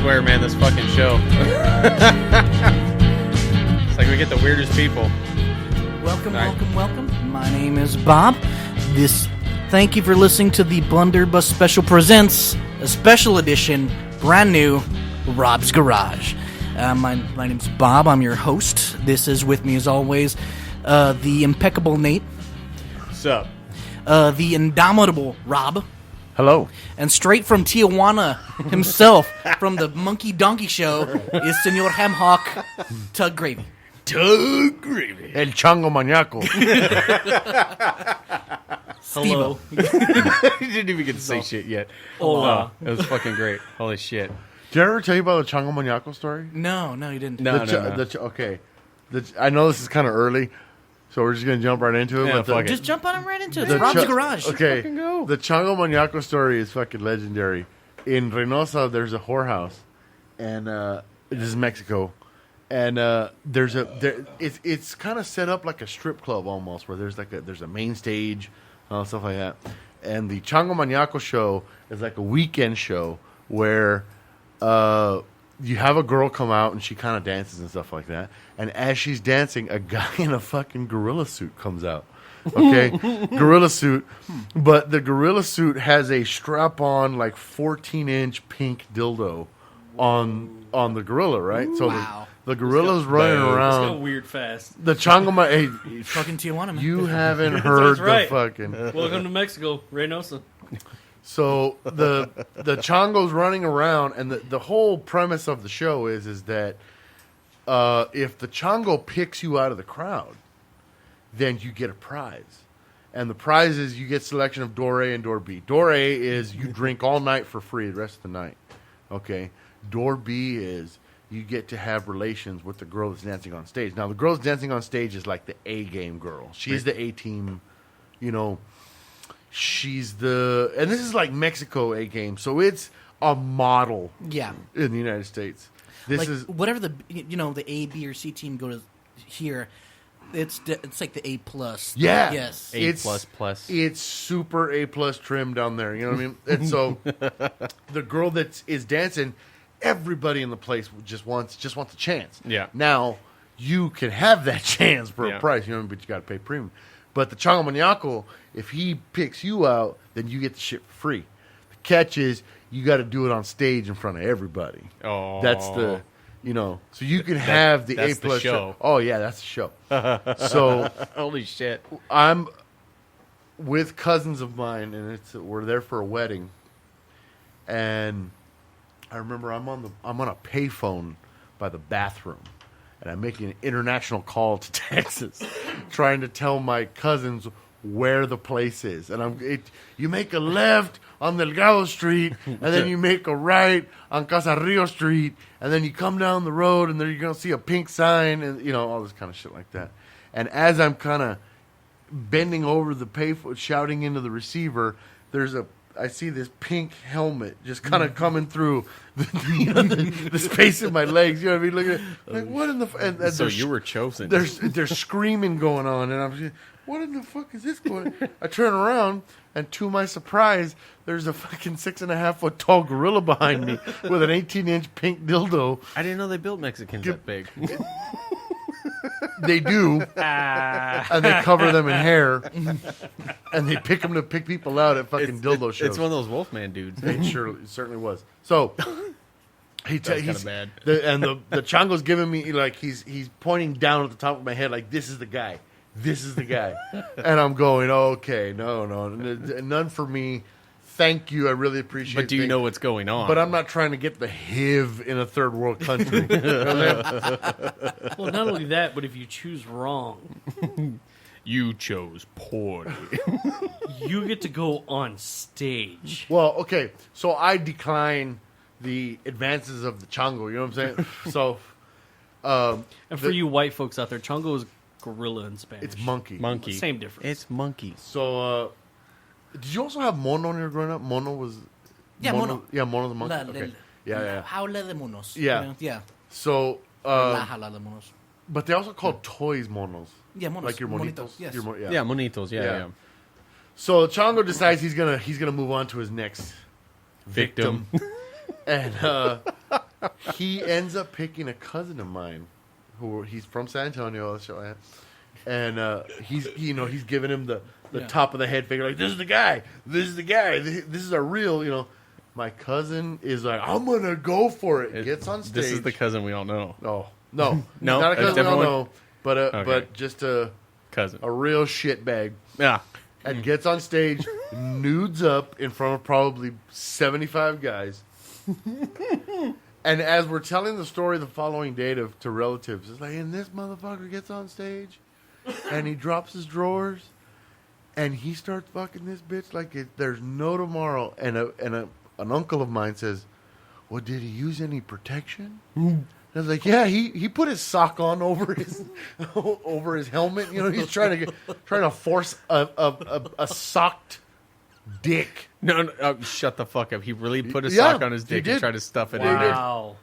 swear, man, this fucking show. It's like we get the weirdest people. Welcome. My name is Bob. Thank you for listening to the Blunderbuss Special Presents, a special edition, brand new, Rob's Garage. My name's Bob. I'm your host. This is with me, as always, the impeccable Nate. What's up? The indomitable Rob. Hello. And straight from Tijuana himself, from the Monkey Donkey Show, is Senor Hamhawk Tug Gravy. Tug Gravy. El Chongo Manyaco. Hello. You didn't even get to say shit yet. Hola. It was fucking great. Holy shit. Did I ever tell you about the Chongo Manyaco story? No, you didn't. No. Okay. I know this is kind of early, so we're just going to jump right into it. Yeah, fuck it. Just jump on him right into it. It's Rob's Garage. Okay. Fucking go. The Chongo Manyaco story is fucking legendary. In Reynosa, there's a whorehouse, and this is Mexico. And it's kind of set up like a strip club almost, where there's a main stage, stuff like that. And the Chongo Manyaco show is like a weekend show where you have a girl come out and she kind of dances and stuff like that. And as she's dancing, a guy in a fucking gorilla suit comes out. Okay, gorilla suit, but the gorilla suit has a strap-on like 14-inch pink dildo on the gorilla, right? So wow. The gorilla's running around. It's going weird fast. The Chongo Hey, Fucking Tijuana, man. you haven't heard right. the fucking. Welcome to Mexico, Reynosa. So the Chongo's running around, and the whole premise of the show is that if the Chongo picks you out of the crowd, then you get a prize. And the prize is you get selection of door A and door B. Door A is you drink all night for free the rest of the night. Okay. Door B is you get to have relations with the girl that's dancing on stage. Now, the girl that's dancing on stage is like the A-game girl. She's the A-team, she's the... And this is like Mexico A-game, so it's a model Yeah. in the United States. This like, is... whatever the A, B, or C team go to here, it's like the A+. Yeah. Yes. A++. It's super A+ trim down there, you know what I mean? And so the girl that is dancing... Everybody in the place just wants a chance. Yeah. Now you can have that chance for Yeah. a price, but you got to pay premium. But the Chongo Manyaco, if he picks you out, then you get the shit for free. The catch is you got to do it on stage in front of everybody. Oh. That's the, so you can have the that's A+ the show. Oh yeah, that's the show. So Holy shit. I'm with cousins of mine, and we're there for a wedding, and I remember I'm on a payphone by the bathroom, and I'm making an international call to Texas, trying to tell my cousins where the place is. And you make a left on Delgado Street, and then you make a right on Casa Rio Street, and then you come down the road, and then you're gonna see a pink sign, and all this kind of shit like that. And as I'm kind of bending over the payphone, shouting into the receiver, I see this pink helmet just kind of coming through the space in my legs. You know what I mean? Looking at like, what in the... And So you were chosen. There's screaming going on, and I'm just, what in the fuck is this going on? I turn around, and to my surprise, there's a fucking 6.5-foot tall gorilla behind me with an 18-inch pink dildo. I didn't know they built Mexicans that big. They do, and they cover them in hair, and they pick people out at fucking dildo shows. It's one of those Wolfman dudes. It certainly was. So he's kinda bad. The Chongo's giving me he's pointing down at the top of my head like this is the guy, and I'm going okay, no, none for me. Thank you, I really appreciate it. But do you know what's going on? But I'm not trying to get the HIV in a third world country. You know what I mean? Well, not only that, but if you choose wrong, you chose poorly. you get to go on stage. Well, okay, so I decline the advances of the Chongo. You know what I'm saying? So, And for you white folks out there, Chongo is gorilla in Spanish. it's monkey. Monkey. Same difference. It's monkey. So, did you also have mono when you were growing up? Mono was... Yeah, mono. Yeah, mono the monkey. Okay. Yeah. Jaula de monos. Yeah. Yeah. So, La jaula de monos. but they also called toys monos. Yeah, monos. Like your monitos. Monitos, yes. Yeah, monitos. Yeah. So Chongo decides he's gonna move on to his next victim. And he ends up picking a cousin of mine, he's from San Antonio. I'll show you. And he's giving him the top of the head figure, like, this is the guy. This is the guy. This is a real, My cousin is like, I'm going to go for it. Gets on stage. This is the cousin we all know. No, No? not a cousin we all Everyone? know, but Okay. but just a Cousin. real shitbag. Yeah. And gets on stage, nudes up in front of probably 75 guys. And as we're telling the story the following day to relatives, it's like, and this motherfucker gets on stage, and he drops his drawers, and he starts fucking this bitch like there's no tomorrow. And an uncle of mine says, well, did he use any protection? I was like, yeah, he put his sock on over his helmet. He's trying to force a socked dick. No, shut the fuck up. He really put a sock on his dick and tried to stuff it in there. Wow.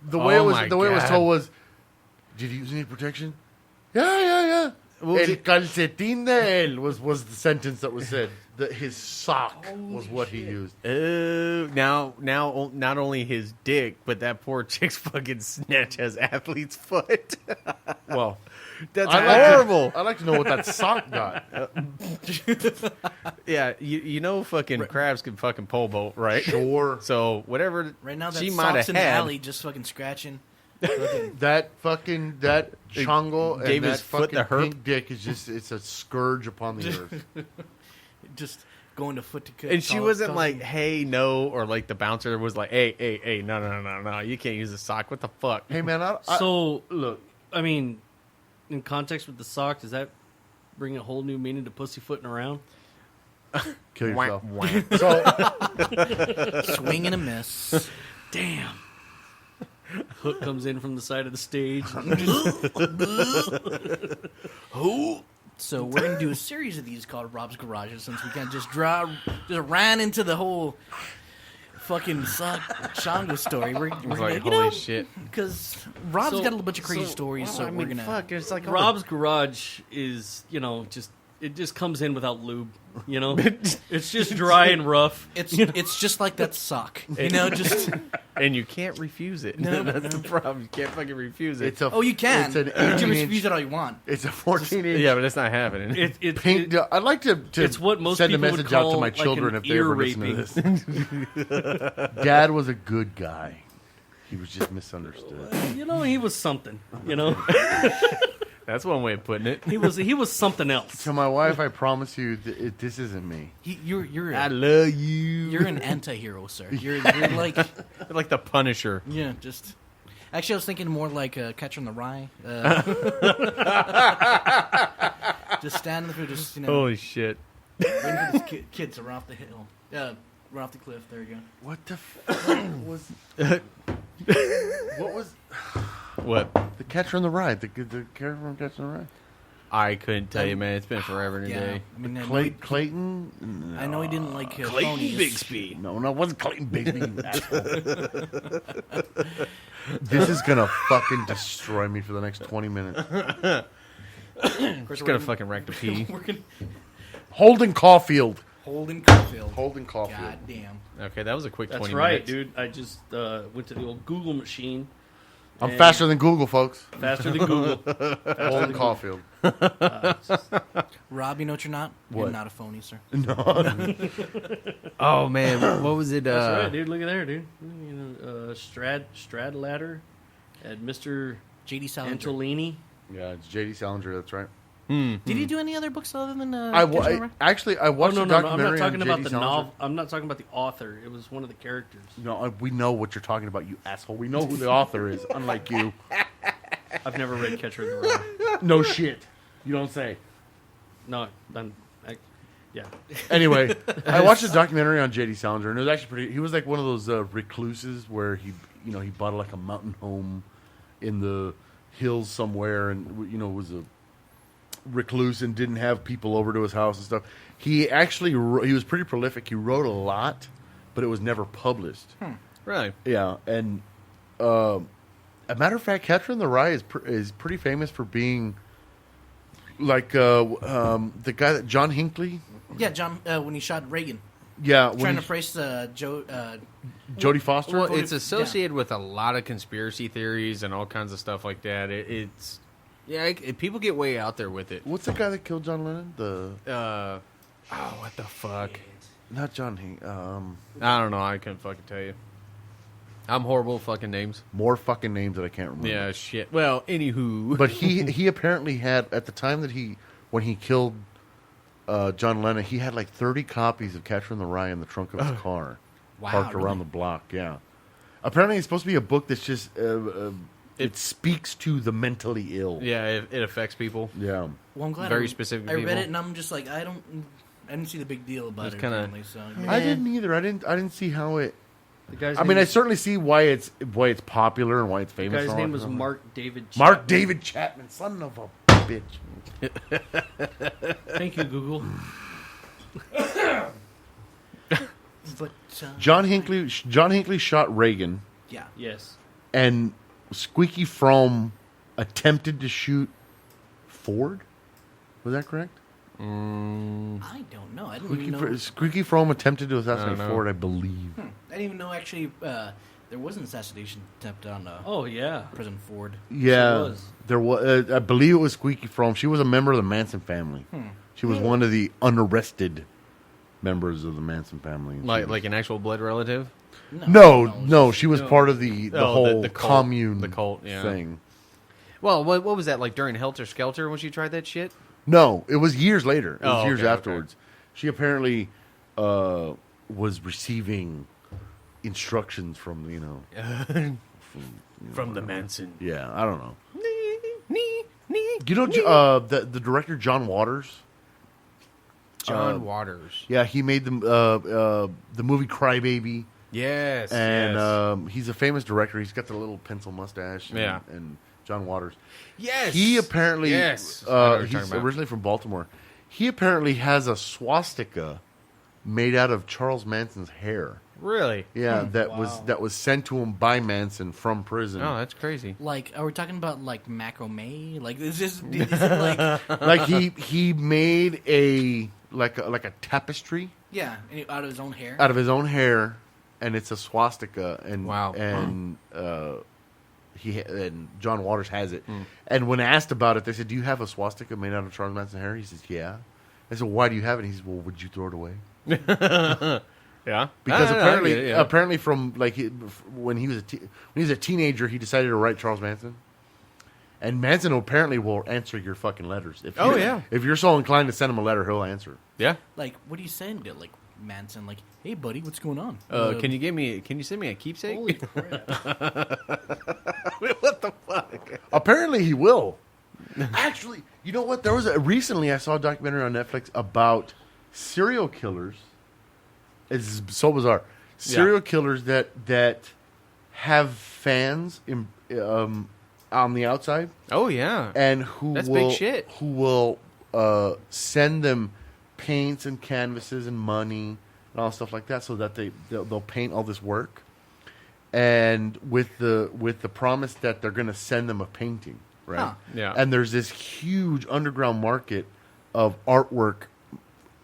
The way Oh it my was God. told was, did he use any protection? Yeah. What was El it? calcetín de él was the sentence that was said. His sock was what he used. Now, not only his dick, but that poor chick's fucking snatch has athlete's foot. Well, That's I'd horrible. I'd like to know what that sock got. Yeah, fucking crabs can fucking pole boat, right? Sure. So whatever Right now, that she might sock's have in the had, alley just fucking scratching. That chongo and gave that his foot fucking the herp. pink dick it's a scourge upon the earth. Just going to foot to cut. and she wasn't like, "Hey, no," or like the bouncer was like, "Hey, no, you can't use a sock. What the fuck?" Hey man, So, look. I mean, in context with the sock, does that bring a whole new meaning to pussyfooting around? Kill Wah, yourself. wah. So swing and a miss. Damn. Hook comes in from the side of the stage. So we're gonna do a series of these called Rob's Garages, since we can't just ran into the whole fucking Chongo story. We're I was gonna, like, holy shit. because Rob's So- got a bunch of crazy so- stories. So I we're mean, gonna. fuck. It's like Rob's Garage is, it just comes in without lube, It's just dry and rough. It's just like that sock, just. and you can't refuse it. No, That's the problem. You can't fucking refuse it. it's a Oh, you can. It's an You can 18 refuse inch. it all you want. It's a 14-inch. yeah, but it's not happening. Pink. I'd like to it's what most send a people would message out call to my like children an if they ear ever listen to this. Dad was a good guy. He was just misunderstood. He was something. That's one way of putting it. He was something else. To my wife, I promise you, this isn't me. You're I love you. you're an anti-hero, sir. You're like like the Punisher. just. Actually, I was thinking more like Catcher in the Rye. Just standing there, just Holy shit. waiting for these kids to run off the hill. Run off the cliff. There you go. What the fuck was? What was What? the Catcher in the Rye? The character from Catcher in the Rye? I couldn't tell you, man. It's been forever and a Yeah, day. I mean, Clayton? I know he didn't like Clayton phonies. Bigsby. No, it wasn't Clayton Bigsby. You asshole. This is gonna fucking destroy me for the next 20 minutes. Just gonna fucking wreck the pee. We're gonna Holden Caulfield. Holden Caulfield. Holden Caulfield. God damn. Okay, that was a quick That's 20 right, minutes. dude. I just went to the old Google machine. I'm and- faster than Google, folks. Faster than Google. Holden Caulfield. Rob, you know what you're not? What? You're not a phony, sir. Oh, man. What was it? That's right, dude. Look at there, dude. Strad ladder at Mr. J.D. Salinger. Antolini. Yeah, it's J.D. Salinger. That's right. Did he do any other books other than I Catcher in the Rye? actually I Oh, watched no, a no, no. I'm documentary not talking on about J.D. the Salinger. novel. I'm not talking about the author. It was one of the characters. No, we know what you're talking about, you asshole. We know who the author is, unlike you. I've never read Catcher in the Rye. No shit. You don't say. No, yeah. Anyway, I watched a documentary on J.D. Salinger, and it was actually pretty. He was like one of those recluses where he bought like a mountain home in the hills somewhere, and was a recluse and didn't have people over to his house and stuff. He actually he was pretty prolific. He wrote a lot, but it was never published. Really? Yeah, and a matter of fact, Catcher in the Rye is pretty famous for being like the guy that John Hinckley. Yeah, John, when he shot Reagan. Yeah, when Trying to he- praise Jodie Foster. Well, it's associated with a lot of conspiracy theories and all kinds of stuff like that. People get way out there with it. What's the guy that killed John Lennon? What the fuck? Not John Hank. I don't know. I couldn't fucking tell you. I'm horrible at fucking names. More fucking names that I can't remember. Yeah, shit. Well, anywho. But he apparently had, at the time that when he killed John Lennon, he had like 30 copies of Catcher in the Rye in the trunk of his car, Wow, parked really? around the block. Yeah. Apparently, it's supposed to be a book that's just it speaks to the mentally ill. Yeah, it affects people. Yeah. Well, I'm glad Very specific I read people. it, and I'm just like, I didn't see the big deal about It's it. kinda- Apparently, so I didn't either. I didn't see how it. The guy's I mean, I certainly see why it's popular and why it's the famous. guy's and all name that was stuff. Mark David. Mark Chapman. David Chapman, son of a bitch. Thank you, Google. But, John Hinckley shot Reagan, yeah. Yes. and Squeaky Fromm attempted to shoot Ford. Was that correct? I don't know. I didn't even know. Squeaky Fromm attempted to I assassinate don't know. Ford, I believe. I didn't even know actually there was an assassination attempt on Oh yeah. President Ford. Yeah, was. there was. I believe it was Squeaky Fromm. She was a member of the Manson family. She was one of the unarrested members of the Manson family. And she was- Like an actual blood relative? No, she was part of the Oh, whole the cult. commune, The cult, yeah. thing. Well, what was that, like during Helter Skelter when she tried that shit? No, it was years later. It was Oh, years okay, afterwards. She apparently was receiving instructions from From the Manson. yeah, I don't know. You know the director John Waters? John Waters. Yeah, he made the movie Crybaby, Yes. and yes. he's a famous director. He's got the little pencil mustache. Yeah. And John Waters. Yes. He apparently Yes. I know what you're he's talking about. originally from Baltimore. He apparently has a swastika made out of Charles Manson's hair. Really? Yeah, that was sent to him by Manson from prison. Oh, that's crazy. Like, are we talking about like macrame? Like, is it like Like he made a tapestry yeah, out of his own hair? out of his own hair, and it's a swastika. And Wow. and and John Waters has it. And when asked about it, they said, "Do you have a swastika made out of Charles Manson's hair?" He says, "Yeah." I said, "Why do you have it?" He says, "Well, would you throw it away?" Yeah. Because I apparently, get it, yeah. apparently, from like when he was a teenager, he decided to write Charles Manson, and Manson apparently will answer your fucking letters. If Oh, you're- yeah. if you're so inclined to send him a letter, he'll answer. Yeah. Like, what do you send to like Manson? Like, hey buddy, what's going on? Can you send me a keepsake? Holy crap! What the fuck? Apparently, he will. Actually, you know what? There was recently I saw a documentary on Netflix about serial killers. It's so bizarre. Serial killers that have fans on the outside. Oh yeah. And who That's will big shit. who will send them paints and canvases and money and all stuff like that, so that they'll paint all this work, and with the promise that they're going to send them a painting, right? Huh. Yeah. And there's this huge underground market of artwork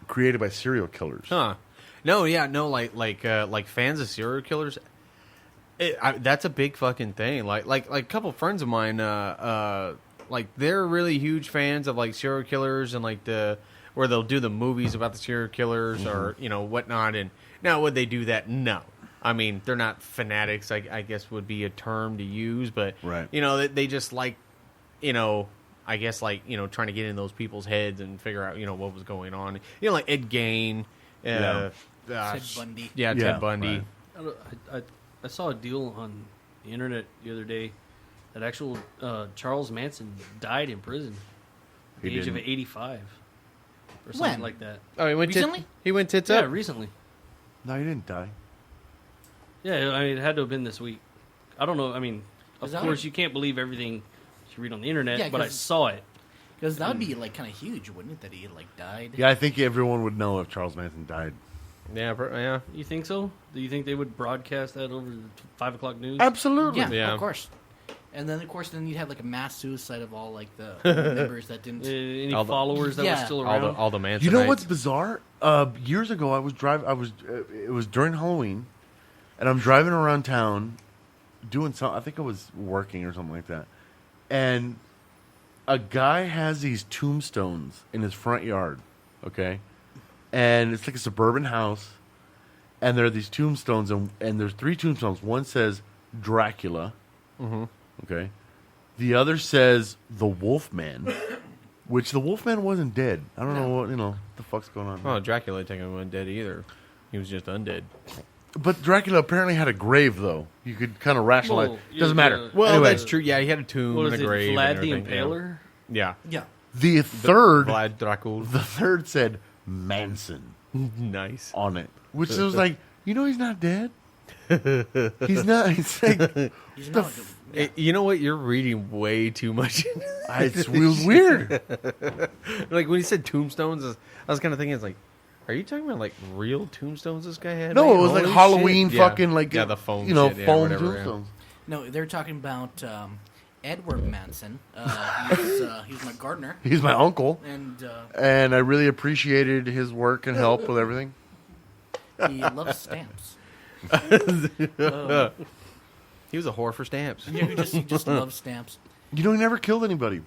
created by serial killers. Huh. No, yeah, no, like fans of serial killers. That's a big fucking thing. Like a couple friends of mine, like they're really huge fans of like serial killers and like where they'll do the movies about the serial killers or whatnot. And now would they do that? No. I mean, they're not fanatics. I guess would be a term to use, but Right. They just like, I guess like trying to get in those people's heads and figure out what was going on. Like Ed Gein. Ted Bundy. Yeah, Yeah, Ted Bundy. right. I saw a deal on the internet the other day that actual Charles Manson died in prison at the He age of didn't. 85 or something When? like that. Oh, he went Recently? he went tits Yeah, up. recently. No, he didn't die. Yeah, I mean, it had to have been this week. I don't know. I mean, of Is that course, right? you can't believe everything you read on the internet, Yeah, but I 'cause- saw it. Because that would be like kind of huge, wouldn't it? That he like died. Yeah, I think everyone would know if Charles Manson died. Yeah. You think so? Do you think they would broadcast that over the 5 o'clock news? Absolutely. Yeah, Yeah. of course. And then, of course, you'd have like a mass suicide of all like the members that didn't. Any All the- followers that were still around? All the Mansonites. You know what's bizarre? Years ago, it was during Halloween, and I'm driving around town doing something. I think I was working or something like that. And a guy has these tombstones in his front yard, okay? And it's like a suburban house, and there are these tombstones, and there's 3 tombstones. One says Dracula, okay? The other says the Wolfman, which the Wolfman wasn't dead. I don't know what the fuck's going on. Oh, Dracula technically wasn't dead either. He was just undead. But Dracula apparently had a grave, though. You could kind of rationalize. Well, Doesn't matter. Well, Anyway, that's true. Yeah, he had a tomb What and is a it, grave. Vlad and the everything, Impaler? Yeah. Yeah. The third, Vlad Dracul. the third said Manson Nice. on it, which was like, he's not dead. He's not. He's like, He's not. You know what? You're reading way too much. it was weird. Like when he said tombstones, I was kind of thinking, it's like, are you talking about like real tombstones this guy had? No, made? it was like Holy Halloween shit. fucking like the foam, foam shit, yeah, whatever, yeah. tombstones. No, they're talking about Edward Manson. He was my gardener, He's my uncle, and and I really appreciated his work and help with everything. he loves stamps. He was a whore for stamps. Yeah, he just loves stamps. He never killed anybody.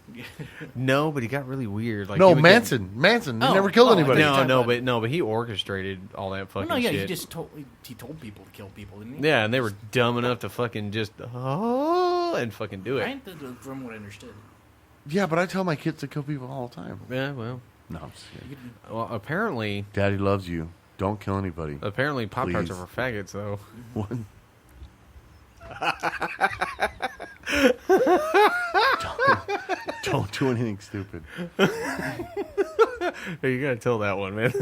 No, but he got really weird. Like No, he would get- Manson. He Oh, never killed oh, anybody. I thought- but he orchestrated all that fucking Well, no, yeah, shit. he told people to kill people, didn't he? Yeah, and they were dumb enough to fucking just and fucking do it. Right? From what I understood. Yeah, but I tell my kids to kill people all the time. Yeah, well, No, I'm just kidding. well, apparently Daddy loves you. Don't kill anybody. Pop Tarts Please. are for faggots, though. One. Don't do anything stupid. Hey, you gotta tell that one, man.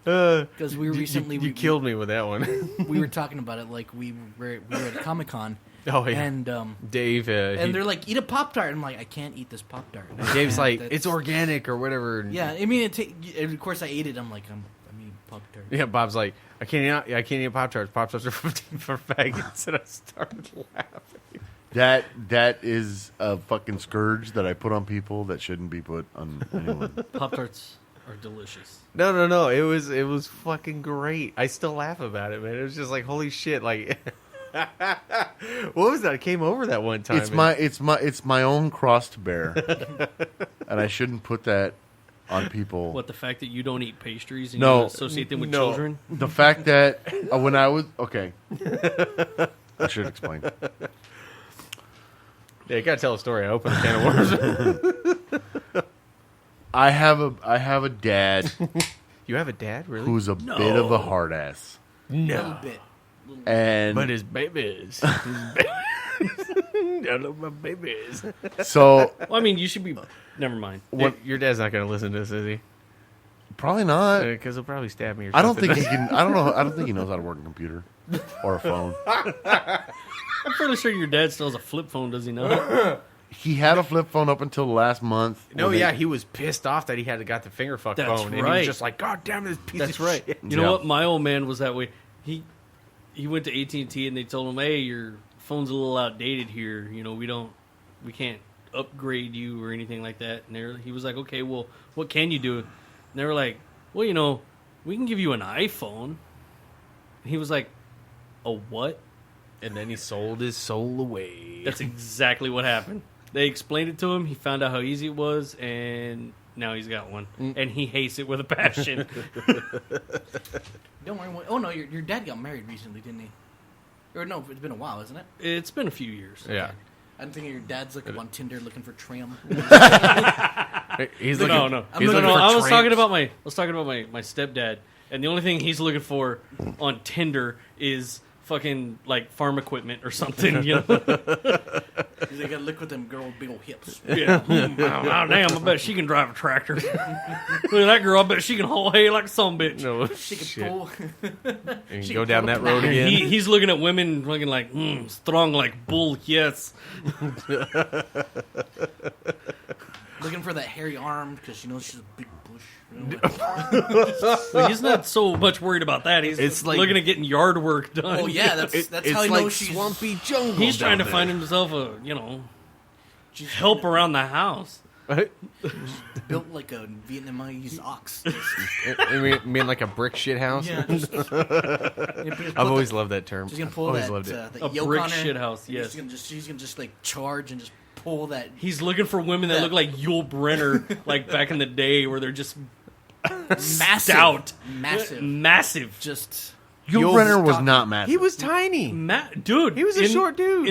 Because we recently you killed me with that one. we were talking about it like we were at Comic-Con. Oh yeah, And Dave. and they're like, eat a Pop-Tart. I'm like, I can't eat this Pop-Tart. Dave's like, That's- it's organic or whatever. Yeah, I mean, and of course I ate it. I'm like, I'm eating Pop-Tart. Yeah, Bob's like, I can't eat Pop Tarts. Pop Tarts are for faggots, and I started laughing. That is a fucking scourge that I put on people that shouldn't be put on anyone. Pop-Tarts are delicious. No. It was fucking great. I still laugh about it, man. It was just like, holy shit, like. What was that? I came over that one time. It's my own cross to bear, and I shouldn't put that on people. What, the fact that you don't eat pastries and No. you associate them with No. children? The fact that when I was okay, I should explain. Yeah, you gotta tell a story. I opened a can of worms. I have a dad You have a dad, really? who's a bit of a hard ass, A little bit. and But his babies. I love my babies. so Well, I mean, you should be... Never mind. Your dad's not gonna listen to this, is he? probably not. Because he'll probably stab me or I don't something. think he can. I don't know. I don't think he knows how to work a computer or a phone. I'm fairly sure your dad still has a flip phone, does he not? He had a flip phone up until last month. No, when yeah, they- he was pissed off that he had got the finger fuck That's phone. And he right. was just like, God damn this piece That's of right. shit. You know Yeah. what? My old man was that way. He went to AT&T and they told him, "Hey, your phone's a little outdated here. You know, we can't upgrade you or anything like that." And he was like, "Okay, well, what can you do?" And they were like, "Well, you know, we can give you an iPhone." And he was like, "A what?" And then he sold his soul away. That's exactly what happened. They explained it to him. He found out how easy it was, and now he's got one. And he hates it with a passion. Don't worry. Oh no, your dad got married recently, didn't he? Or no, it's been a while, isn't it? It's been a few years. Yeah. I'm thinking your dad's like on Tinder looking for trim. He's looking, No. He's looking looking for I was talking tramps. about my stepdad, and the only thing he's looking for on Tinder is fucking like farm equipment or something. You know? He's like, look with them girl with big old hips. Yeah. Oh, damn! I bet she can drive a tractor. Look at that girl. I bet she can haul hay like some bitch. No, She could shit. pull. And she go can down pull that a road plow. again. He's looking at women looking like strong like bull. Yes. Looking for that hairy arm because she knows she's a big Well, he's not so much worried about that. He's It's like- looking at getting yard work done. Oh yeah, that's It's how he like knows she's swampy jungle. He's trying to down find himself a help around the house. there. built like a Vietnamese ox. You mean like a brick shit house? Yeah, I've always loved that term. She's gonna pull always that, loved it. that A yoke brick on her. shit house, and yes. She's gonna just like charge and just pull that. He's looking for women that Yeah. look like Yul Brenner, like back in the day, where they're just Massive, stout, massive. Just Yul Brenner was not massive. He was tiny. Dude. He was a short dude.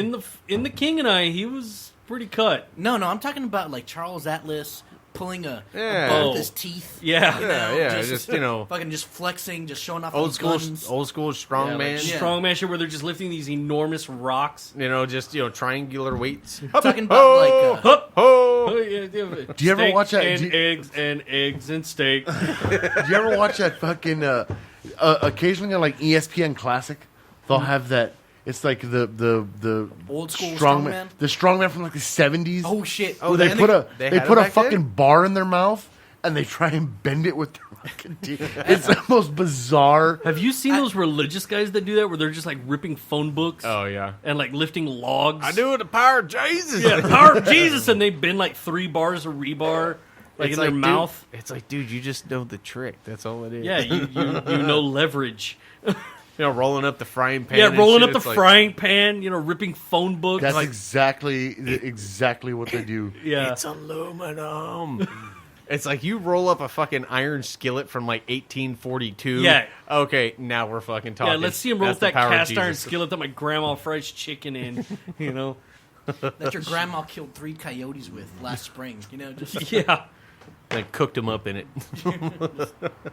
In the King and I, he was pretty cut. no. I'm talking about like Charles Atlas pulling a Yeah. bow Oh. with his teeth. Yeah. Yeah, just fucking just flexing, just showing off old his school, guns. strong Yeah, man. like Yeah. strongman shit where they're just lifting these enormous rocks. Just triangular weights. Talking about like Oh, Oh, yeah, Do you ever watch that- And do you- eggs and steak. Do you ever watch that fucking? Occasionally on like ESPN Classic, they'll have that. It's like the Old school strongman, strongman? the strongman from like the 70s. oh shit. Oh, where they and put they they had put them a back then? fucking bar in their mouth and they try and bend it with their fucking teeth. It's the most bizarre. Have you seen those religious guys that do that where they're just like ripping phone books Oh yeah. and like lifting logs? I do it the power of Jesus. Yeah, power of Jesus, and they bend like 3 bars of rebar like It's in their dude, mouth. It's like, dude, you just know the trick. That's all it is. Yeah, you know leverage. Rolling up the frying pan. Yeah, and rolling shit, up the it's like- frying pan, ripping phone books. That's like, exactly what they do. yeah. It's aluminum. It's like you roll up a fucking iron skillet from like 1842. Yeah. Okay, now we're fucking talking. Yeah, let's see him roll That's with the that power of cast iron Jesus. skillet that my grandma fries chicken in, That your grandma killed 3 coyotes with last spring. Just Yeah. Like cooked them up in it.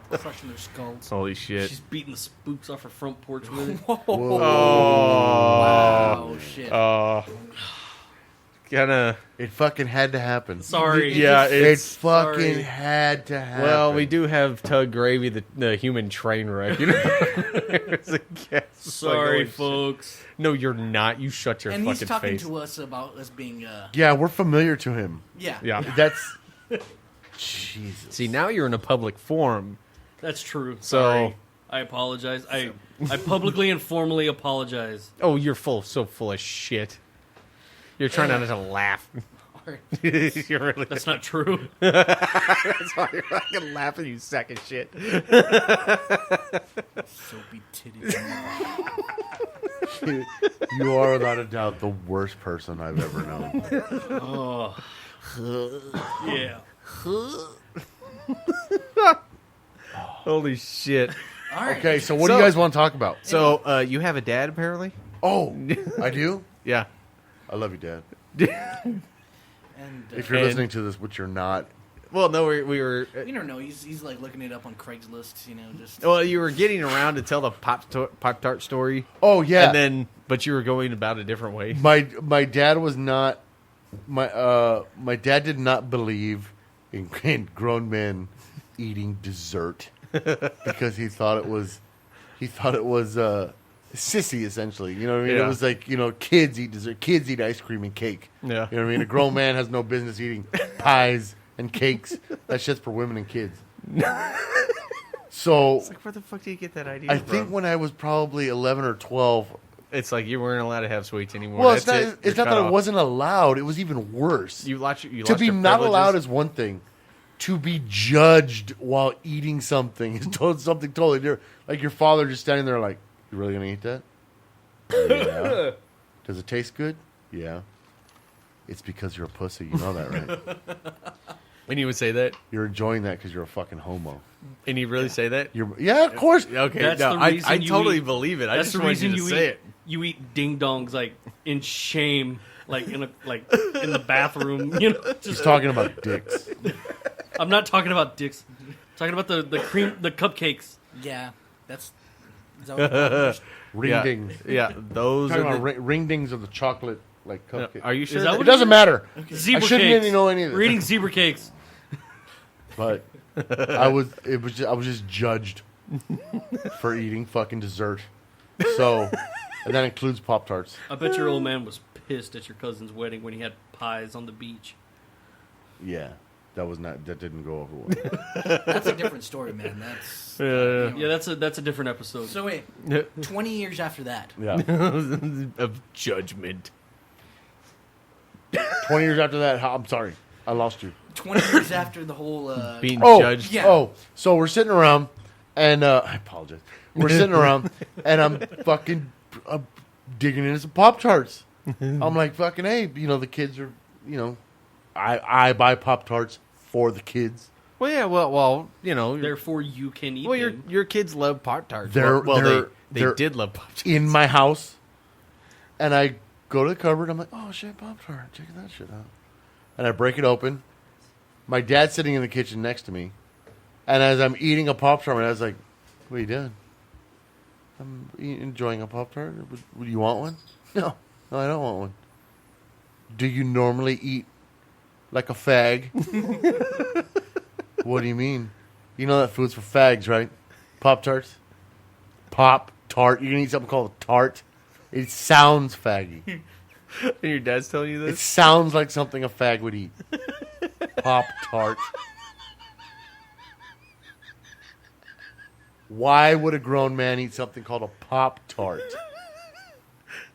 crushing their skulls. Holy shit. She's beating the spooks off her front porch with it. Wow, shit. Kinda. It fucking had to happen. Sorry. Yeah, It it's. fucking sorry. had to happen. Well, we do have Tug Gravy, the human train wreck. There's a guest. Sorry, Like, holy folks. shit. No, you're not. You shut your And fucking he's talking face. to us about us being, Yeah, we're familiar to him. yeah. Yeah. That's Jesus. See, now you're in a public forum. That's true. So- Sorry. I apologize. I publicly and formally apologize. Oh, you're so full of shit. You're trying not to laugh. You're really. That's not true. That's why you're not gonna laugh at you sack of shit. Soapy titties. You are without a doubt the worst person I've ever known. Oh. Yeah. Holy shit. All right. Okay, so what do you guys want to talk about? So, you have a dad apparently? Oh, I do? Yeah. I love you, Dad. And If you're And- listening to this, which you're not, Well, no, we were. you don't know. He's like looking it up on Craigslist. Just Well, you were getting around to tell the Pop-Tart story. oh yeah, And then, but you were going about a different way. my dad was not my dad did not believe in grown men eating dessert because he thought it was sissy essentially. You know what I mean? Yeah. It was like kids eat dessert, kids eat ice cream and cake. Yeah. You know what I mean? A grown man has no business eating pies and cakes. That shit's for women and kids. So It's like, where the fuck do you get that idea I from? think when I was probably 11 or 12. It's like you weren't allowed to have sweets anymore. Well, That's it. it's You're not cut that off. it wasn't allowed. It was even worse. You To lost be your not allowed privileges. is one thing. To be judged while eating something is something totally different. Like your father just standing there like, you really going to eat that? Yeah. Does it taste good? Yeah. It's because you're a pussy. You know that, right? And you would say that? You're enjoying that because you're a fucking homo. And you really say that? Yeah, of course. Okay, That's no, the reason I you totally eat- believe it. I That's just the wanted reason you to you say eat it. you eat ding dongs like in shame, like in the bathroom. You know, He's just talking about dicks. I'm not talking about dicks. I'm talking about the cupcakes. yeah, that's. Is that what it's called? Ring Yeah. dings. Yeah, those Talking are about the, ring dings of the chocolate like cupcake. Are you sure? Is that that- It what doesn't matter. Zebra I shouldn't cakes. even know any of this. We're eating zebra cakes. But I was just judged for eating fucking dessert. So, and that includes Pop Tarts. I bet your old man was pissed at your cousin's wedding when he had pies on the beach. Yeah. That didn't go over well. That's a different story, man. That's Yeah, that's a different episode. So wait, 20 years after that. Yeah. Of judgment. 20 years after that, I'm sorry. I lost you. 20 years after the whole Being Oh, judged. yeah. Oh, so we're sitting around, and I apologize. We're sitting around, and I'm fucking digging into some Pop-Tarts. I'm like, fucking, hey, the kids are, I buy Pop-Tarts for the kids. Well, yeah, well, Therefore, you can eat well, them. your kids love Pop-Tarts. They're They did love Pop-Tarts. in my house, and I go to the cupboard. I'm like, oh shit, Pop-Tart, check that shit out. And I break it open. My dad's sitting in the kitchen next to me, and as I'm eating a Pop-Tart, my dad's like, what are you doing? I'm enjoying a Pop-Tart. Would you want one? No, I don't want one. Do you normally eat like a fag? What do you mean? You know that food's for fags, right? Pop-Tarts? Pop-Tart. You're going to eat something called a tart? It sounds faggy. And your dad's telling you It this? sounds like something a fag would eat. Pop-Tart. Why would a grown man eat something called a Pop-Tart?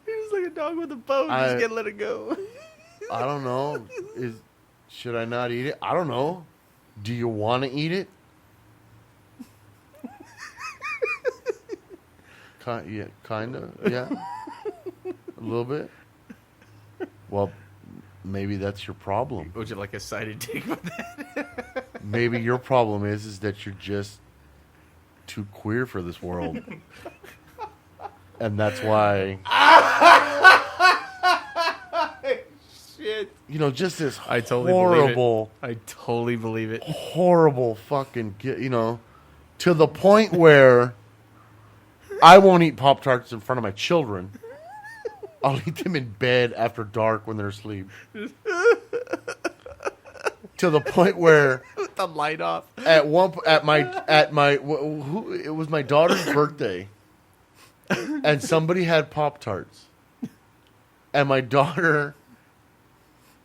He's like a dog with a bone. I- Just can't let it go. I don't know. Should I not eat it? I don't know. Do you want to eat it? Yeah, kind of. Yeah. A little bit. Well, maybe that's your problem. Would you like a sided dick with that? Maybe your problem is that you're just too queer for this world. And that's why, Shit. just this I totally horrible, I totally believe it. horrible fucking, to the point where I won't eat Pop-Tarts in front of my children. I'll eat them in bed after dark when they're asleep. To the point where With the light off. it was my daughter's birthday, and somebody had Pop-Tarts, and my daughter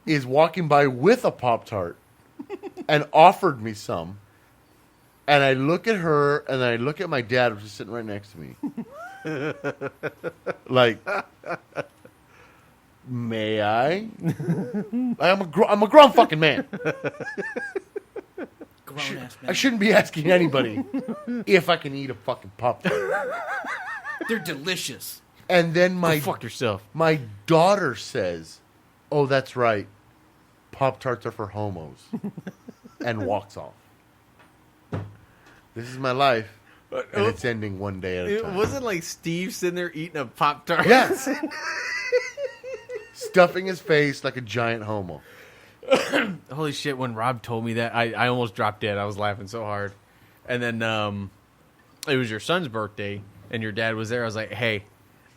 is walking by with a Pop-Tart and offered me some, and I look at her and I look at my dad, who's sitting right next to me, like, may I? I'm a grown fucking man. Grown ass man. I shouldn't be asking anybody if I can eat a fucking Pop-Tart. They're delicious. And then Go fuck yourself. my daughter says, oh, that's right. Pop-Tarts are for homos. And walks off. This is my life. And it's ending one day at a It time. wasn't like Steve sitting there eating a Pop-Tart. Yes. Stuffing his face like a giant homo. Holy shit, when Rob told me that, I almost dropped dead. I was laughing so hard. And then it was your son's birthday, and your dad was there. I was like, hey,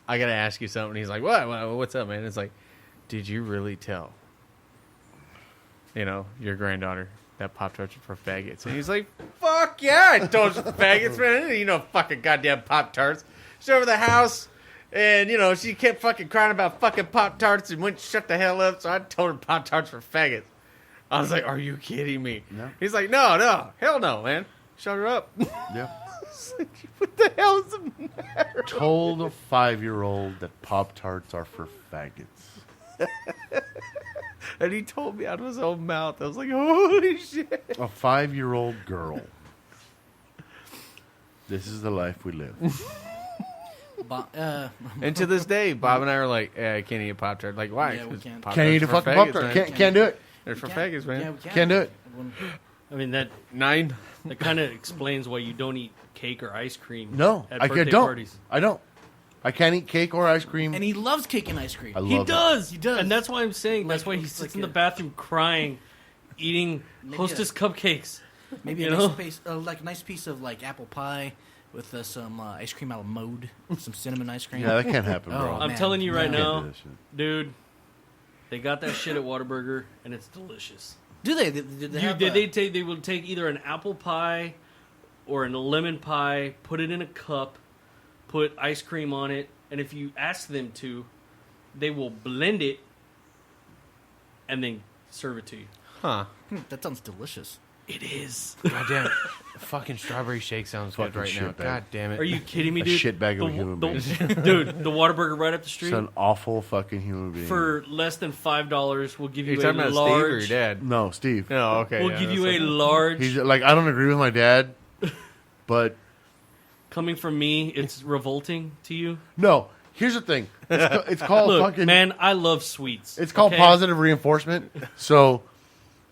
I got to ask you something. He's like, what? What's up, man? It's like, did you really tell, your granddaughter that Pop-Tarts are for faggots? And he's like, fuck yeah, I told you faggots, man. Fucking goddamn Pop-Tarts. She's over the house. And, she kept fucking crying about fucking Pop-Tarts and wouldn't shut the hell up, so I told her Pop-Tarts for faggots. I was like, are you kidding me? No. He's like, no, hell no, man. Shut her up. Yeah. What the hell is the matter? Told a 5-year-old that Pop-Tarts are for faggots. And he told me out of his own mouth. I was like, holy shit. A 5-year-old girl. This is the life we live. And to this day, Bob and I are like, I can't eat a Pop-Tart. Like, why? Yeah, we 'Cause can't. Pop-Tarts Can't eat a are for fucking faggots, Pop-Tart. man. Can't do it. They're for faggots, man. Yeah, we can. Can't do it. I mean, that 9. kind of explains why you don't eat cake or ice cream. No, at I birthday don't. parties. I don't. I can't eat cake or ice cream. And he loves cake and ice cream. I He love it. does. He does. And that's why I'm saying that's why he Like- sits like in the a- bathroom crying, eating Maybe Hostess cupcakes. Maybe You a know? nice piece, like a nice piece of like apple pie with some ice cream a la mode, some cinnamon ice cream. Yeah, that can't happen, bro. Oh, I'm man. telling you right No. Can't now, do that shit. dude, they got that shit at Whataburger, and it's delicious. Do they? Did they have, They will take either an apple pie or a lemon pie, put it in a cup, put ice cream on it, and if you ask them to, they will blend it and then serve it to you. Huh. That sounds delicious. It is. God damn it. Fucking strawberry shake sounds good Fucking right now. shitbag. God damn it. Are you kidding me, A dude? shitbag of a human being. Dude, the Whataburger right up the street. It's an awful fucking human being. For less than $5, we'll give Are you you talking a about Steve or your large. dad? No, Steve. Oh, okay. We'll yeah, give that's you a like- large. He's like, I don't agree with my dad, but Coming from me, it's revolting to you. no. Here's the thing. It's called Look, fucking. man, I love sweets. It's called okay? positive reinforcement. So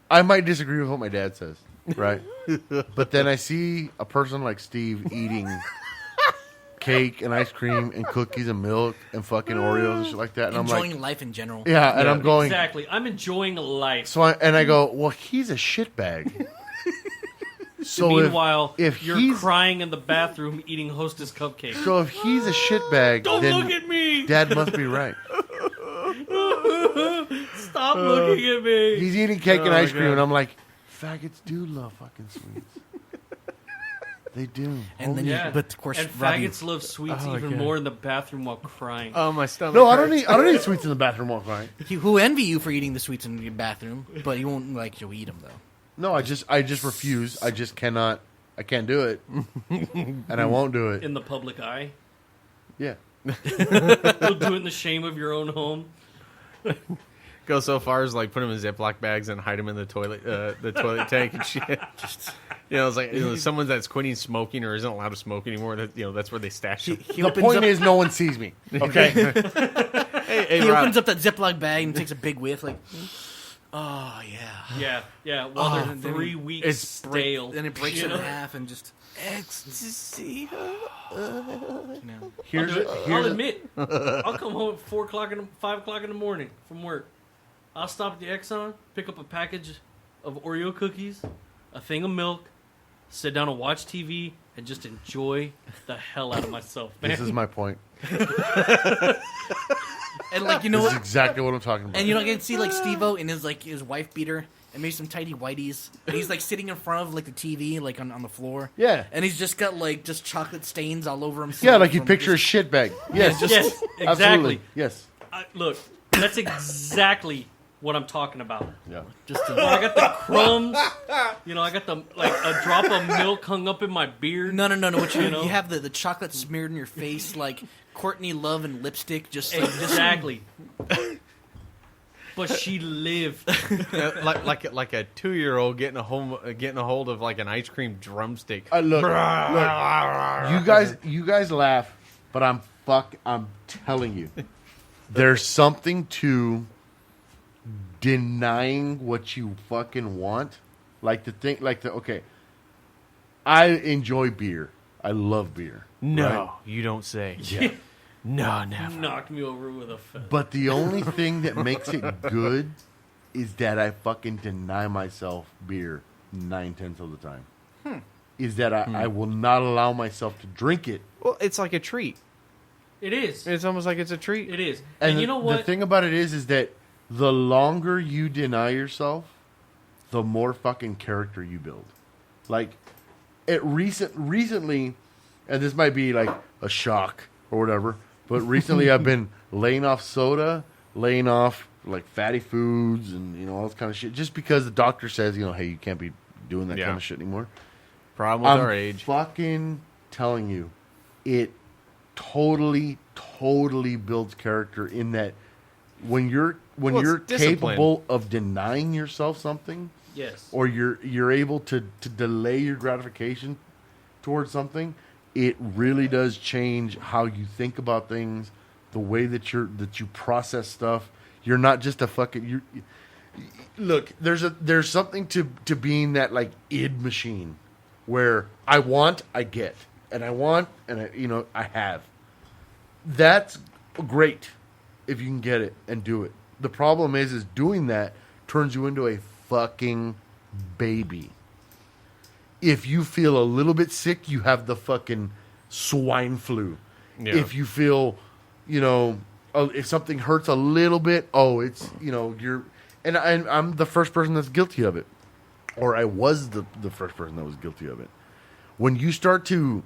I might disagree with what my dad says, right? But then I see a person like Steve eating cake and ice cream and cookies and milk and fucking Oreos and shit like that, and Enjoying I'm like, life in general. yeah, and I'm going. Exactly. I'm enjoying life. So I go, well, he's a shitbag. So Meanwhile, if you're he's crying in the bathroom eating Hostess cupcakes. so if he's a shitbag, Don't then look at me! Dad must be right. Stop looking at me! He's eating cake and Oh, my ice cream, God. and I'm like, faggots do love fucking sweets. They do. And then, Yeah. but of course, and Robbie, faggots love sweets Oh, my even God. more in the bathroom while crying. Oh, my stomach. No, hurts. I don't eat sweets in the bathroom while crying. who envy you for eating the sweets in your bathroom, but you won't like you'll eat them though. No, I just refuse. I just cannot. I can't do it, and I won't do it. In the public eye. Yeah. You'll do it in the shame of your own home. Go so far as like put them in Ziploc bags and hide them in the toilet tank and shit. It's like someone that's quitting smoking or isn't allowed to smoke anymore. That that's where they stash them. He The opens point up, is, no one sees me. Okay. Hey, he Rob, opens up that Ziploc bag and takes a big whiff, like, oh yeah. Yeah. While Oh, they're then 3 weeks it's stale. Then it breaks you it in know? half and just ecstasy. Here's I'll admit, I'll come home at 4 o'clock and 5 o'clock in the morning from work. I'll stop at the Exxon, pick up a package of Oreo cookies, a thing of milk, sit down and watch TV, and just enjoy the hell out of myself, man. This is my point. and like you know This is what, exactly what I'm talking about. and you know I can see like Steve-O in his wife beater and maybe some tidy whities, and he's like sitting in front of like the TV like on the floor. Yeah. and he's just got like just chocolate stains all over himself. Yeah, like you from picture a just- shit bag. Yes. Yes, exactly. Absolutely. Yes. Look, that's exactly what I'm talking about. Yeah. just When I got the crumbs, I got the like a drop of milk hung up in my beard. No. What you know? you have the chocolate smeared in your face like Courtney Love and lipstick, just like Exactly. But she lived. like a 2-year-old getting a hold of like an ice cream drumstick. Look. You guys laugh, but I'm telling you, there's something to denying what you fucking want. Okay. I enjoy beer. I love beer. No, right? you don't say. Yeah. No, never. Knocked me over with a feather. But the only thing that makes it good is that I fucking deny myself beer 9/10 of the time. Is that I will not allow myself to drink it. Well, it's like a treat. It is. It's almost like it's a treat. It is. And you know what? The thing about it is that the longer you deny yourself, the more fucking character you build. Like, recently, and this might be like a shock or whatever, but recently I've been laying off soda, laying off like fatty foods and all this kind of shit, just because the doctor says, hey, you can't be doing that kind of shit anymore. Problem with our age. Fucking telling you, it totally builds character in that when you're it's discipline. capable of denying yourself something, yes. or you're able to delay your gratification towards something, it really does change how you think about things, the way that you process stuff. You're not just a fucking look. There's something to being that like id machine, where I want, I get, and I want, and I have. That's great if you can get it and do it. The problem is doing that turns you into a fucking baby. If you feel a little bit sick, you have the fucking swine flu. Yeah. If you feel, if something hurts a little bit, it's, you're, and I'm the first person that's guilty of it. Or I was the first person that was guilty of it. When you start to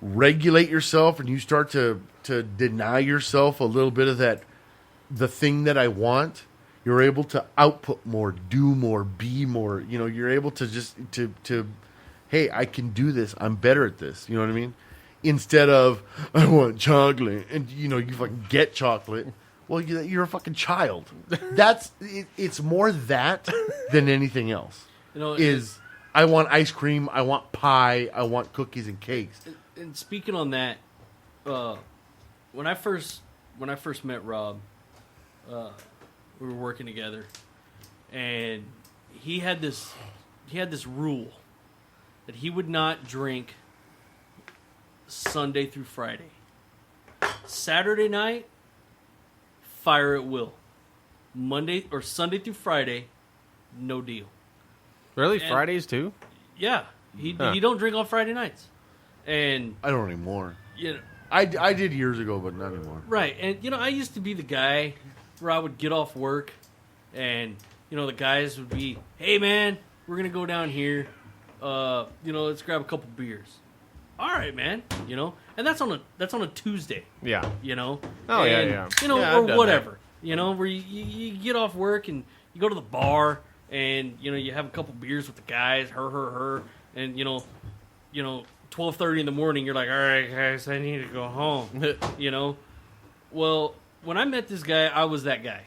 regulate yourself and you start to deny yourself a little bit of that, the thing that I want, You're able to output more, do more, be more. You know, you're able to just to hey, I can do this. I'm better at this. You know what I mean? Instead of I want chocolate, and you know you fucking get chocolate. Well, you're a fucking child. It's more that than anything else. You know, I want ice cream. I want pie. I want cookies and cakes. and speaking on that, when I first met Rob, we were working together, and he had this rule that he would not drink Sunday through Friday. Saturday night, fire at will. Monday or Sunday through Friday, no deal. Really, And- Fridays too? Yeah, he Huh. don't drink on Friday nights, and I don't anymore. you know. I did years ago, but not anymore. Right, and you know, I used to be the guy where I would get off work, and you know, the guys would be, "Hey, man, we're gonna go down here. You know, let's grab a couple beers." All right, man. You know, and that's on a Tuesday. Yeah. You know. Oh, yeah, And, yeah. You know, Yeah, I've or done whatever. You know, where you get off work and you go to the bar, and you know, you have a couple beers with the guys, her, and you know, 12:30 in the morning, you're like, all right, guys, I need to go home. You know? Well, when I met this guy, I was that guy.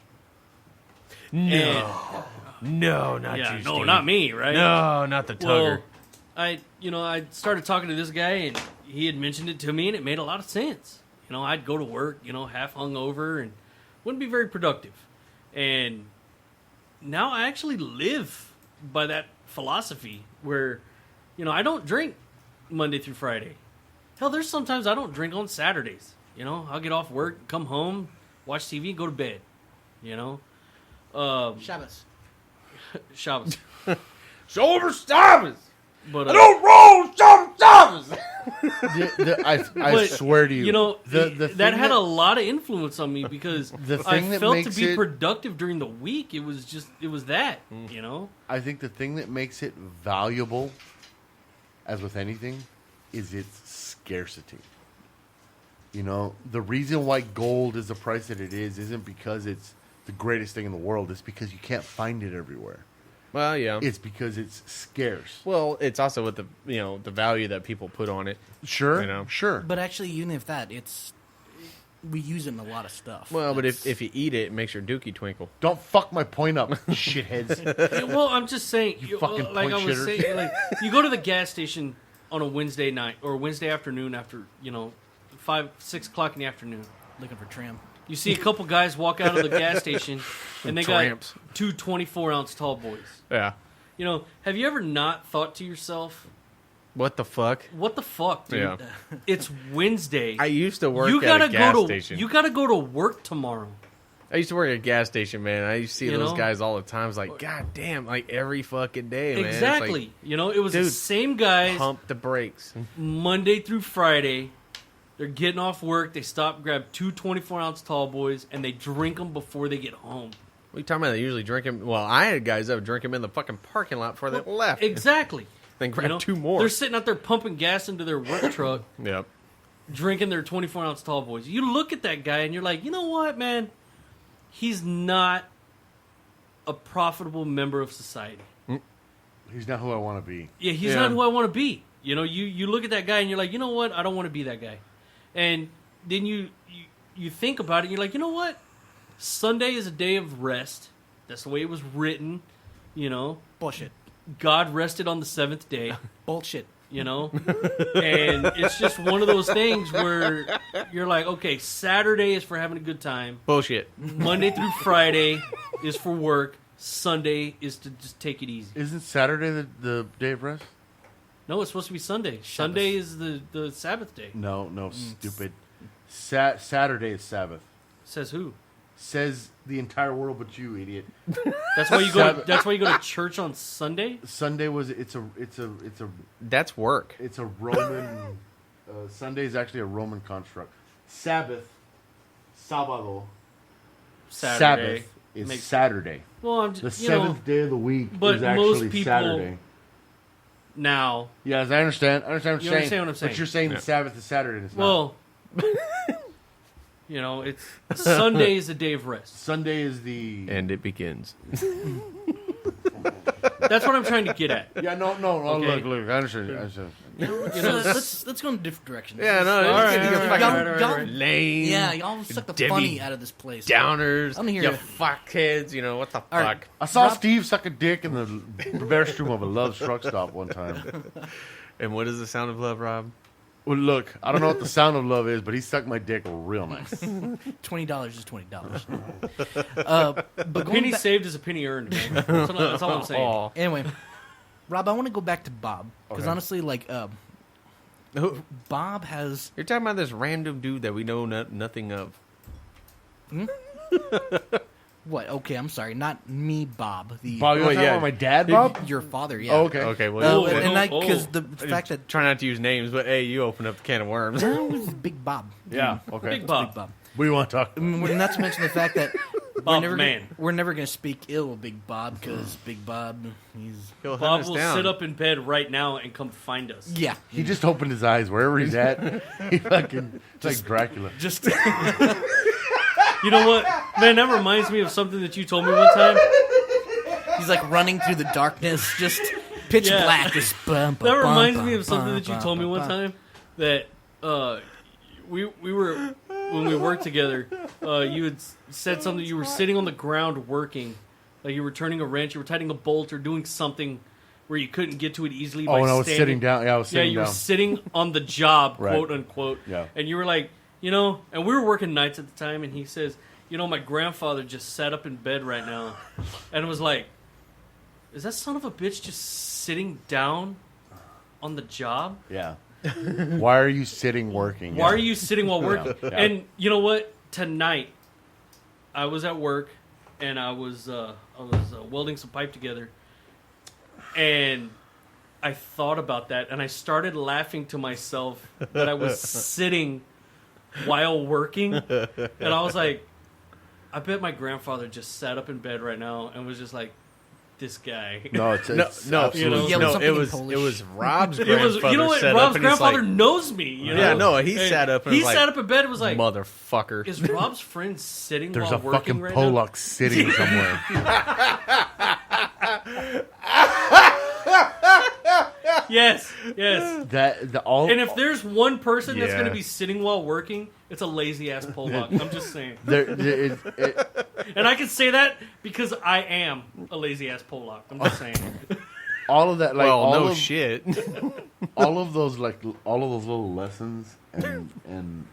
No. No, not Yeah, you, no, Steve. not me, right? No, not the tugger. Well, I started talking to this guy, and he had mentioned it to me, and it made a lot of sense. You know, I'd go to work, you know, half hungover, and wouldn't be very productive. And now I actually live by that philosophy where, you know, I don't drink Monday through Friday. Hell, there's sometimes I don't drink on Saturdays. You know, I'll get off work, come home, watch TV, and go to bed. You know? Shabbos. Shabbos. Sober Shabbos! But, roll Shabbos! I but, swear to you, you know, the that thing had a lot of influence on me because The I thing that felt to makes be it- productive during the week. It was that, you know? I think the thing that makes it valuable, as with anything, is its scarcity. You know, the reason why gold is the price that it is isn't because it's the greatest thing in the world. It's because you can't find it everywhere. Well, yeah. It's because it's scarce. Well, it's also with the the value that people put on it. Sure, You know. sure. But actually, even if that, we use it in a lot of stuff. Well, but That's- if you eat it, it makes your dookie twinkle. Don't fuck my point up, shitheads. Yeah, well, I'm just saying, You fucking like I point was shitter. saying, like you go to the gas station on a Wednesday night or Wednesday afternoon after 5-6 o'clock in the afternoon. looking for trim. You see a couple guys walk out of the gas station, and they Tramps. got two 24-ounce tall boys. Yeah. You know, have you ever not thought to yourself, What the fuck? what the fuck, dude? Yeah. It's Wednesday. I used to work you at gotta a gas go to station. you gotta go to work tomorrow. I used to work at a gas station, man. I used to see You those know? guys all the time. It's like, God damn, like every fucking day, man. It's Exactly. like, You know, it was the dude, same guys pump the brakes. Monday through Friday. They're getting off work. They stop, grab two 24-ounce tall boys, and they drink them before they get home. What are you talking about? They usually drink them. Well, I had guys that would drink them in the fucking parking lot before they left. Exactly. Then grab You know, two more. They're sitting out there pumping gas into their work truck, Yep. drinking their 24-ounce tall boys. You look at that guy, and you're like, you know what, man? He's not a profitable member of society. He's not who I want to be. Yeah, he's Yeah. not who I want to be. You know, you look at that guy, and you're like, you know what? I don't want to be that guy. And then you think about it, and you're like, you know what? Sunday is a day of rest. That's the way it was written. You know, Bullshit. God rested on the seventh day. Bullshit. You know, and it's just one of those things where you're like, okay, Saturday is for having a good time. Bullshit. Monday through Friday is for work. Sunday is to just take it easy. Isn't Saturday the day of rest? No, it's supposed to be Sunday. Sunday is the Sabbath day. No, stupid. Saturday is Sabbath. Says who? Says the entire world but you, idiot. That's why you go. That's why you go to church on Sunday. Sunday was it's a That's work. Roman. Sunday is actually a Roman construct. Sabbath, sábado, Saturday. Sabbath is Makes- Saturday. Well, I'm The just seventh day of the week but is most actually people- Saturday. now. Yes, I understand. I understand what You you're saying. understand what I'm saying. But you're saying Yeah. the Sabbath is Saturday. And it's not. Well, You know, it's Sunday is a day of rest. Sunday is the And it begins. That's what I'm trying to get at. yeah. No. Okay. Look. I understand. You know, let's go in a different direction. Yeah, no, All right, you all fucking right. lame. Yeah, y'all suck the Debbie funny out of this place. Downers. I'm here. You fuckheads. You know, what the fuck? All right. I saw Rob- Steve suck a dick in the restroom of a Love's truck stop one time. And what is the sound of love, Rob? Well, look, I don't know what the sound of love is, but he sucked my dick real nice. $20 is $20. But going penny back, saved is a penny earned, man. That's all I'm saying. Aw. anyway, Rob, I want to go back to Bob because Okay. honestly, like, Who- Bob has. You're talking about this random dude that we know nothing of. What? Okay, I'm sorry, not me, Bob. The Bob, you want to talk yeah. about my dad, Bob? your father. Yeah. Oh, okay. Okay, well, And Oh, because oh. the fact that try not to use names, but hey, you open up the can of worms. that was Big Bob. Yeah, okay. Big Bob. Big Bob. What do you want to talk about? And not to mention the fact that Bob man. we're never going to speak ill of Big Bob because Big Bob, he's He'll hunt Bob us will down. sit up in bed right now and come find us. yeah, He just opened his eyes wherever he's at. He fucking, it's like Dracula. just You know what? Man, that reminds me of something that you told me one time. he's like running through the darkness, just pitch Yeah. black. Just That reminds me of something that you told me one time. That we were when we worked together. You had said something. You were sitting on the ground working, like you were turning a wrench, you were tightening a bolt, or doing something where you couldn't get to it easily. Oh, by and I was standing. sitting down. Yeah, I was Yeah, sitting you down. were sitting on the job, Right. quote unquote. Yeah. And you were like, you know, and we were working nights at the time, and he says, you know, my grandfather just sat up in bed right now, and was like, is that son of a bitch just sitting down on the job? Yeah. Why are you sitting working? Why are you sitting while working? Yeah. And you know what? Tonight, I was at work, and I was welding some pipe together, and I thought about that, and I started laughing to myself that I was sitting while working, and I was like, I bet my grandfather just sat up in bed right now and was just like, this guy. No, it's No, absolutely- you know, Yeah, no, something it in was Polish. it was Rob's It grandfather. was, you know what? sat Rob's up and he's grandfather like, knows me. You know? Yeah, no, he And sat up and he was like, sat up in bed and was like, motherfucker. is Rob's friend sitting There's while a working fucking right now? Pollock sitting somewhere. Yes, yes. All And if there's one person that's Yeah. going to be sitting while working, it's a lazy ass Pollock. I'm just saying. And I can say that because I am a lazy ass Pollock. I'm just saying. all of that, like well, all no of, shit. all of those, like all of those little lessons and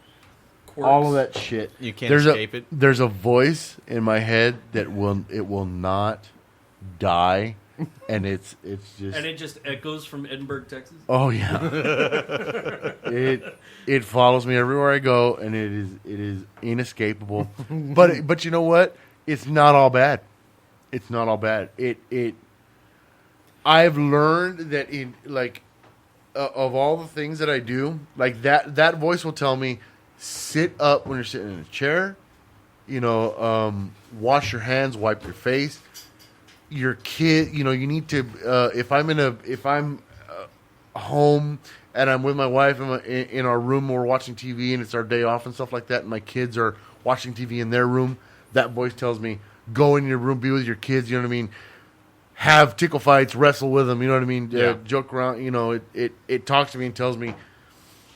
Quirks. all of that shit. You can't there's escape it. There's a voice in my head that will not die, and it's just And it just echoes from Edinburgh, Texas. oh yeah. it follows me everywhere I go, and it is inescapable. but you know what? It's not all bad. It's not all bad. I've learned that in like of all the things that I do, like that voice will tell me, sit up when you're sitting in a chair, wash your hands, wipe your face. Your kid, you need to. If I'm home and I'm with my wife and in our room, we're watching TV and it's our day off and stuff like that, and my kids are watching TV in their room, that voice tells me, go in your room, be with your kids. You know what I mean? Have tickle fights, wrestle with them. You know what I mean? Yeah. Joke around. It talks to me and tells me,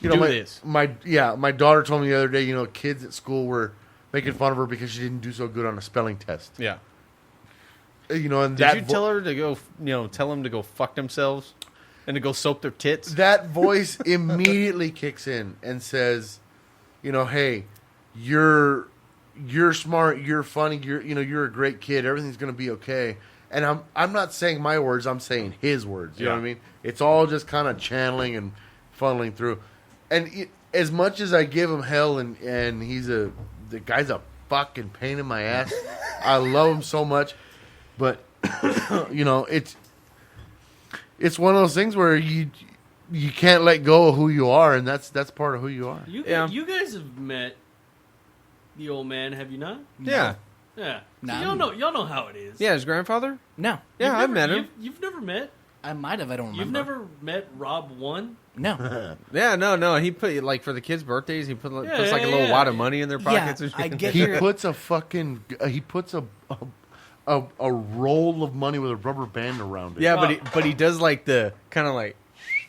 Do this. My daughter told me the other day, kids at school were making fun of her because she didn't do so good on a spelling test. Yeah. And Did you tell her to go? Tell them to go fuck themselves and to go soap their tits. that voice immediately kicks in and says, hey, you're smart, you're funny, you're a great kid, everything's gonna be okay. And I'm not saying my words, I'm saying his words. You know what I mean? It's all just kind of channeling and funneling through. And as much as I give him hell, and the guy's a fucking pain in my ass. I love him so much, but it's one of those things where you can't let go of who you are, and that's part of who you are. You guys have met the old man, have you not? Yeah. Yeah. Nah. So y'all know how it is. Yeah, his grandfather. No. Yeah, You've I've never- met him. You've never met? I might have. I don't remember. You've never met Rob 1? No. Yeah, no. He put like for the kids' birthdays. He puts like a little wad of money in their pockets. Yeah, and shit. I get He your... puts a fucking he puts a roll of money with a rubber band around it. Yeah, but he does like the kind of like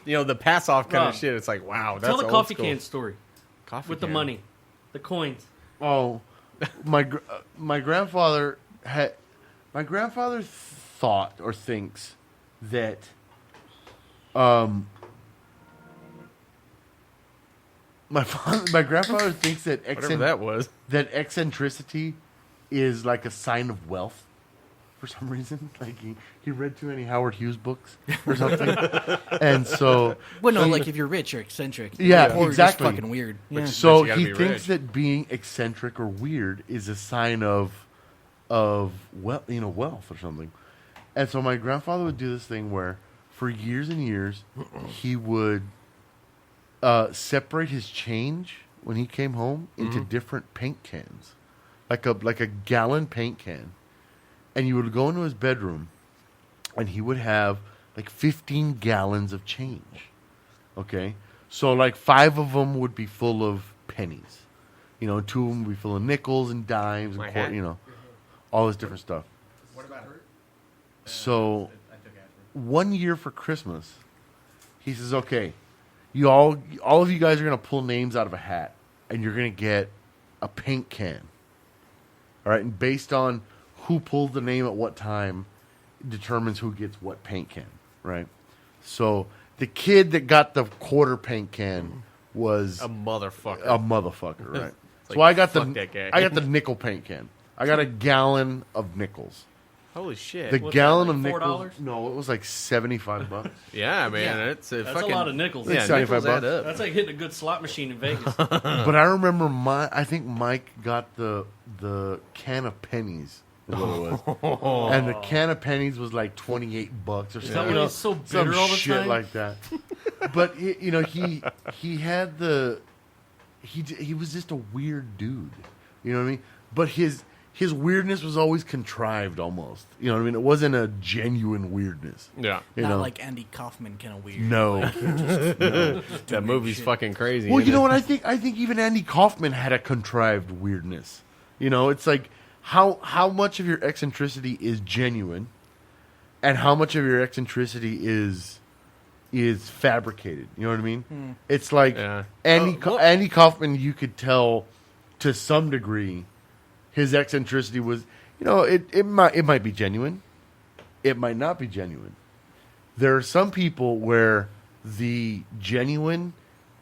the pass off kind Rob, of shit. It's like wow, that's Tell the old coffee school. can story Coffee with the can. money, the coins. Oh, my grandfather thought or thinks that my grandfather thinks that Whatever that was. that eccentricity is like a sign of wealth for some reason. Like he read too many Howard Hughes books or something, and so Well, no, like if you're rich, you're eccentric. Yeah, or exactly. You're just fucking weird. Yeah. so you gotta he be thinks rich. that being eccentric or weird is a sign of wealth or something. And so my grandfather would do this thing where for years and years he would separate his change when he came home into different paint cans, like a gallon paint can, and you would go into his bedroom and he would have like 15 gallons of change. Okay, so like 5 of them would be full of pennies, 2 of them would be full of nickels and dimes My and hat. all this different stuff. What about her? So one year for Christmas, he says, "Okay, you all of you guys are gonna pull names out of a hat, and you're gonna get a paint can. All right, and based on who pulled the name at what time, determines who gets what paint can. Right. So the kid that got the quarter paint can was A motherfucker. a motherfucker, right? It's So like, I got fuck that guy. I got the nickel paint can. I got a gallon of nickels. Holy shit. The What's gallon that, of like nickels. $4? No, it was like $75. yeah, man. Yeah. It's a That's fucking, a lot of nickels. Yeah, It's 75 nickels add bucks. up. That's like hitting a good slot machine in Vegas. But I remember I think Mike got the can of pennies. Is what it was. And the can of pennies was like $28 or something. that why he's so bitter some all the shit time? like that. But he had he was just a weird dude. You know what I mean? But his weirdness was always contrived almost. You know what I mean? It wasn't a genuine weirdness. Yeah. You Not know? like Andy Kaufman kind of weird. No. That movie's fucking crazy. Well, isn't you know it? what? I think even Andy Kaufman had a contrived weirdness. It's like how much of your eccentricity is genuine, and how much of your eccentricity is fabricated. You know what I mean? It's like Yeah. Andy Kaufman. You could tell to some degree his eccentricity was. It might be genuine. It might not be genuine. There are some people where the genuine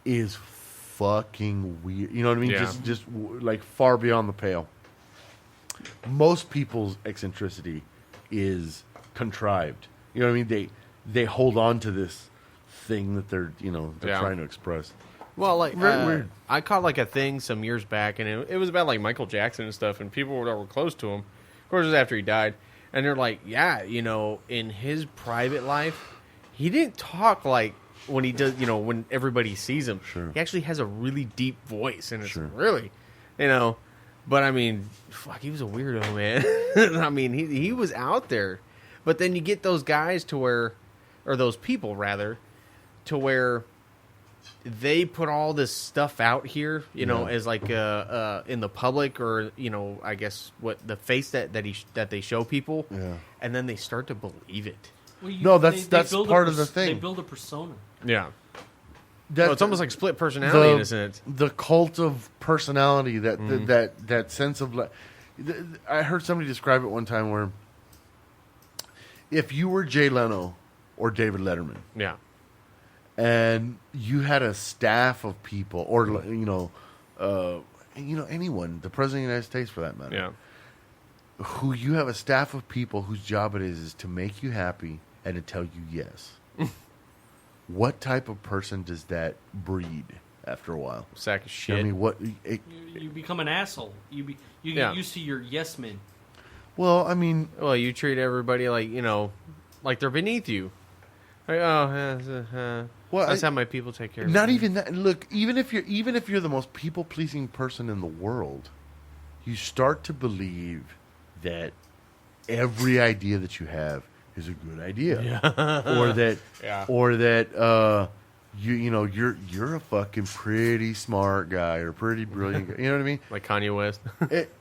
is fucking weird. You know what I mean? Yeah. Just like far beyond the pale. Most people's eccentricity is contrived. You know what I mean? They hold on to this thing that they're Yeah. trying to express. Well, like Very weird. I caught like a thing some years back, and it was about like Michael Jackson and stuff, and people that were close to him. Of course, it was after he died, and they're like, yeah, in his private life, he didn't talk like when he does, when everybody sees him. Sure. He actually has a really deep voice, and it's Sure. really, But I mean, fuck, he was a weirdo, man. I mean, he was out there, but then you get those guys or those people rather, to where they put all this stuff out here, as like in the public, or I guess what the face that they show people, Yeah. and then they start to believe it. Well, No, that's build part a of the thing. They build a persona. Yeah, That, it's almost like split personality in a sense. The cult of personality, that sense of. I heard somebody describe it one time where if you were Jay Leno or David Letterman, Yeah, and you had a staff of people, or anyone, the president of the United States for that matter, yeah, who you have a staff of people whose job it is to make you happy and to tell you yes. What type of person does that breed after a while? sack of shit. I mean, what? You become an asshole. You get Yeah. used to your yes men. Well, I mean, Well, you treat everybody like like they're beneath you. Like, Well, that's how my people take care of not me. even that. Look, even if you're the most people pleasing person in the world, you start to believe that every idea that you have is a good idea, Yeah. or that, Yeah. or that you're a fucking pretty smart guy or pretty brilliant guy. You know what I mean? Like Kanye West. It,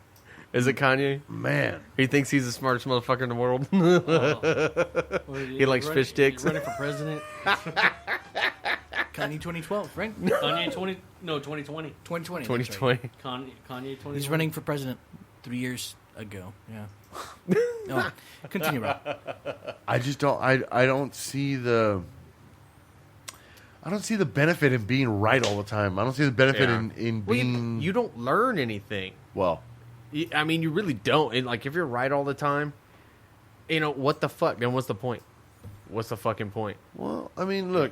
Is it Kanye? man, He thinks he's the smartest motherfucker in the world. He likes fish sticks. Running for president. Kanye 2012, right? Kanye 2020. 2020. 2020. Kanye 2020. He's running for president 3 years ago. Yeah. No, continue, Rob. I just don't. I don't see the. I don't see the benefit in being right all the time. I don't see the benefit Yeah. in Well, being. you don't learn anything. well, I mean, you really don't. And, like, if you're right all the time, what the fuck? Then what's the point? What's the fucking point? well. I mean, look.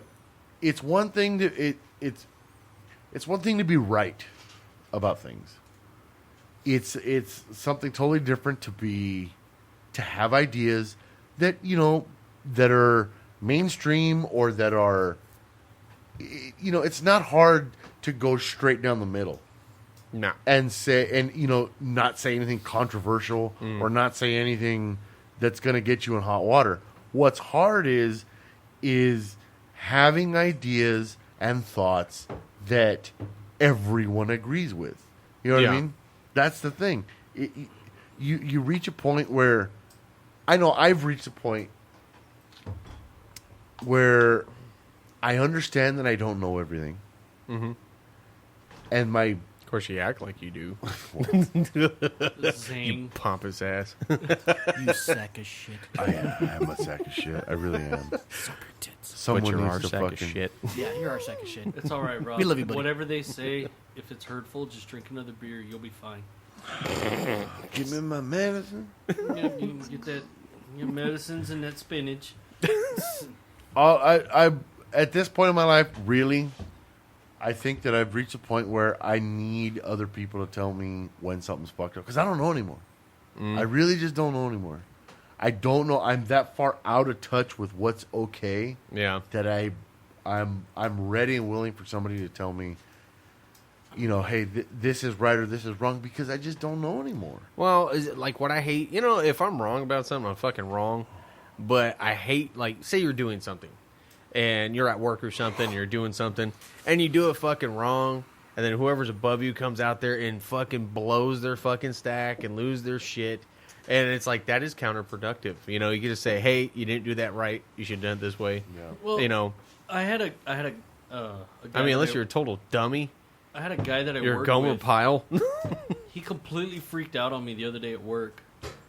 It's one thing to it's one thing to be right about things. It's something totally different to have ideas that that are mainstream or that are it's not hard to go straight down the middle No. and not say anything controversial or not say anything that's going to get you in hot water. What's hard is having ideas and thoughts that everyone agrees with. You know what I Yeah. mean? That's the thing. You reach a point where I know I've reached a point where I understand that I don't know everything. Mm-hmm. And my Of course, you act like you do. Zing. Pompous ass. You sack of shit. I am a sack of shit. I really am. Suck your tits. Someone But you're needs our to sack fucking of shit. Yeah, you're our sack of shit. It's all right, Rob. We love you, buddy. Whatever they say, if it's hurtful, just drink another beer. You'll be fine. Give me my medicine. You can get that your medicines and that spinach. I at this point in my life, really, I think that I've reached a point where I need other people to tell me when something's fucked up because I don't know anymore. I really just don't know anymore. I don't know. I'm that far out of touch with what's okay Yeah. that I'm ready and willing for somebody to tell me, hey, this is right or this is wrong because I just don't know anymore. Well, is it like what I hate? If I'm wrong about something, I'm fucking wrong. But I hate, like, say you're doing something, and you're at work or something, you're doing something, and you do it fucking wrong, and then whoever's above you comes out there and fucking blows their fucking stack and lose their shit. And it's like, that is counterproductive. You get to say, hey, you didn't do that right. You should have done it this way. Yeah. Well, I had a guy unless that you're a total dummy, I had a guy that I you're a worked Gomer with. Pile. He completely freaked out on me the other day at work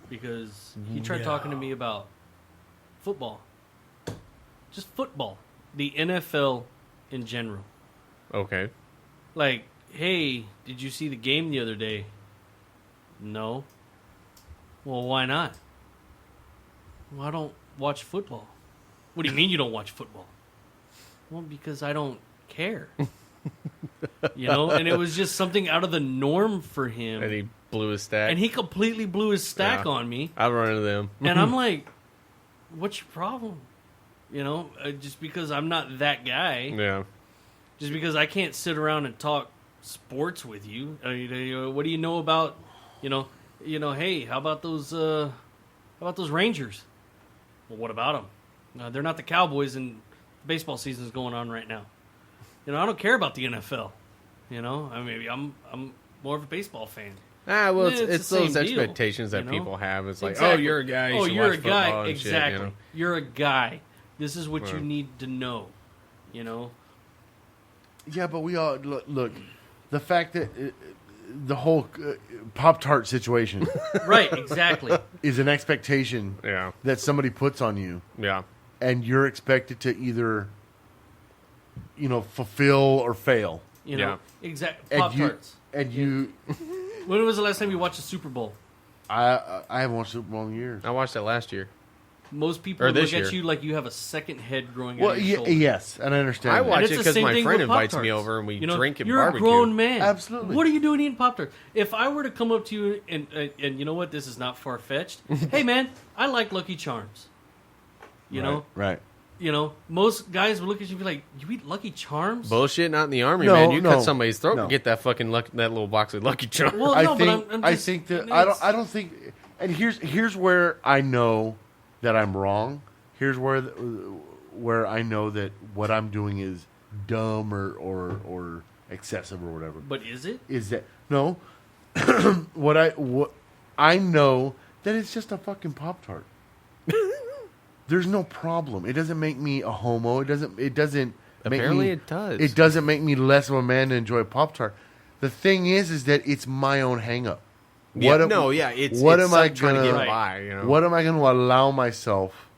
because he tried talking to me about football. Just football. The NFL in general. Okay. Like, hey, did you see the game the other day? No. Well, why not? Well, I don't watch football. What do you mean you don't watch football? Well, because I don't care. And it was just something out of the norm for him. And he blew his stack. And he completely blew his stack Yeah. on me. I run into them. And I'm like, what's your problem? Just because I'm not that guy. Yeah. Just because I can't sit around and talk sports with you. What do you know about, hey, how about those Rangers? Well, what about them? They're not the Cowboys, and baseball season is going on right now. I don't care about the NFL. Maybe I'm more of a baseball fan. Well, Yeah, it's the those same deal, expectations that you know? people have. It's like, Exactly. oh, you're a guy. You should you're watch a guy. football and Exactly. Shit, You're a guy. This is what you Yeah. need to know. Yeah, but we all look. The fact that the whole Pop-Tart situation Right. Exactly. is an expectation Yeah. that somebody puts on you, Yeah. and you're expected to either, fulfill or fail. Yeah. Exactly. And Pop Tarts. you, When was the last time you watched a Super Bowl? I haven't watched Super Bowl in years. I watched that last year. Most people Or look this at year. you like you have a second head growing out Well, of your shoulder. yes, and I understand. I that. watch And it's it the 'cause same my thing friend with invites me Pop-Tarts. over and we drink and you're barbecue. a grown man. Absolutely. What are you doing eating Pop Tarts? If I were to come up to you and you know what, this is not far fetched. Hey man, I like Lucky Charms. right? Most guys would look at you and be like, "You eat Lucky Charms?" Bullshit, not in the army, No, man. You no, cut somebody's throat no. and get that fucking that little box of Lucky Charms. Well, I no, think but I'm I just, think that it's- I don't think. And here's where I know that I'm wrong. Here's where I know that what I'm doing is dumb or excessive or whatever. But is it? Is that no? what I know that it's just a fucking Pop-Tart. There's no problem. It doesn't make me a homo. It doesn't Apparently make me, it does. It doesn't make me less of a man to enjoy Pop-Tart. The thing is that it's my own hang-up. It's what am I trying to gonna get by? You know? What am I going to allow myself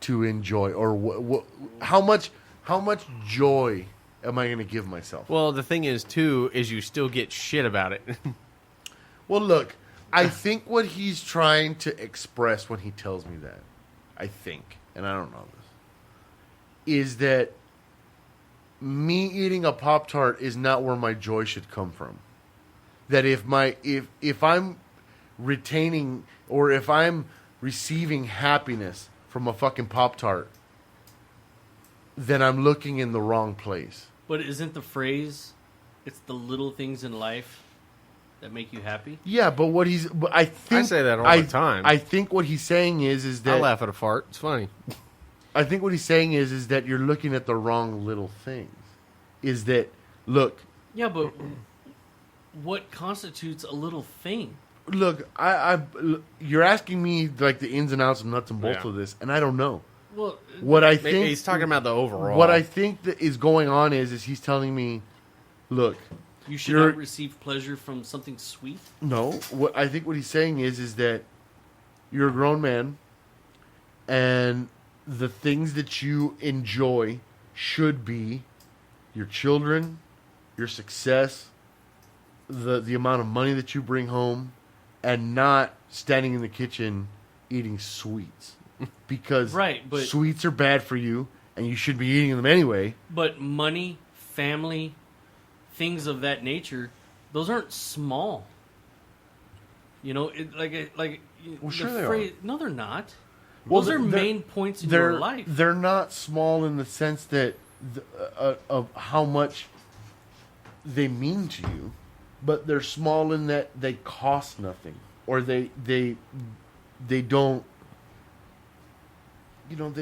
to enjoy, or how much joy am I going to give myself? Well, the thing is, too, is you still get shit about it. Well, look, I think what he's trying to express when he tells me that, I think, and I don't know this, is that me eating a Pop-Tart is not where my joy should come from. That if I'm retaining or if I'm receiving happiness from a fucking Pop-Tart, then I'm looking in the wrong place. But isn't the phrase, it's the little things in life that make you happy? Yeah, but I say that all the time. I think what he's saying is that I laugh at a fart. It's funny. I think what he's saying is that you're looking at the wrong little things. Is that, look... Yeah, but what constitutes a little thing? Look, you're asking me like the ins and outs and nuts and bolts of this, and I don't know. Well, what I think he's talking about the overall. What I think that is going on is he's telling me, look, you should not receive pleasure from something sweet. No, what I think what he's saying is that you're a grown man, and the things that you enjoy should be your children, your success, the amount of money that you bring home, and not standing in the kitchen eating sweets. Because sweets are bad for you, and you should be eating them anyway. But money, family, things of that nature, those aren't small. You know, well, sure they are. No, they're not. Well, those are main points in your life. They're not small in the sense that of how much they mean to you, but they're small in that they cost nothing, or they don't. You know,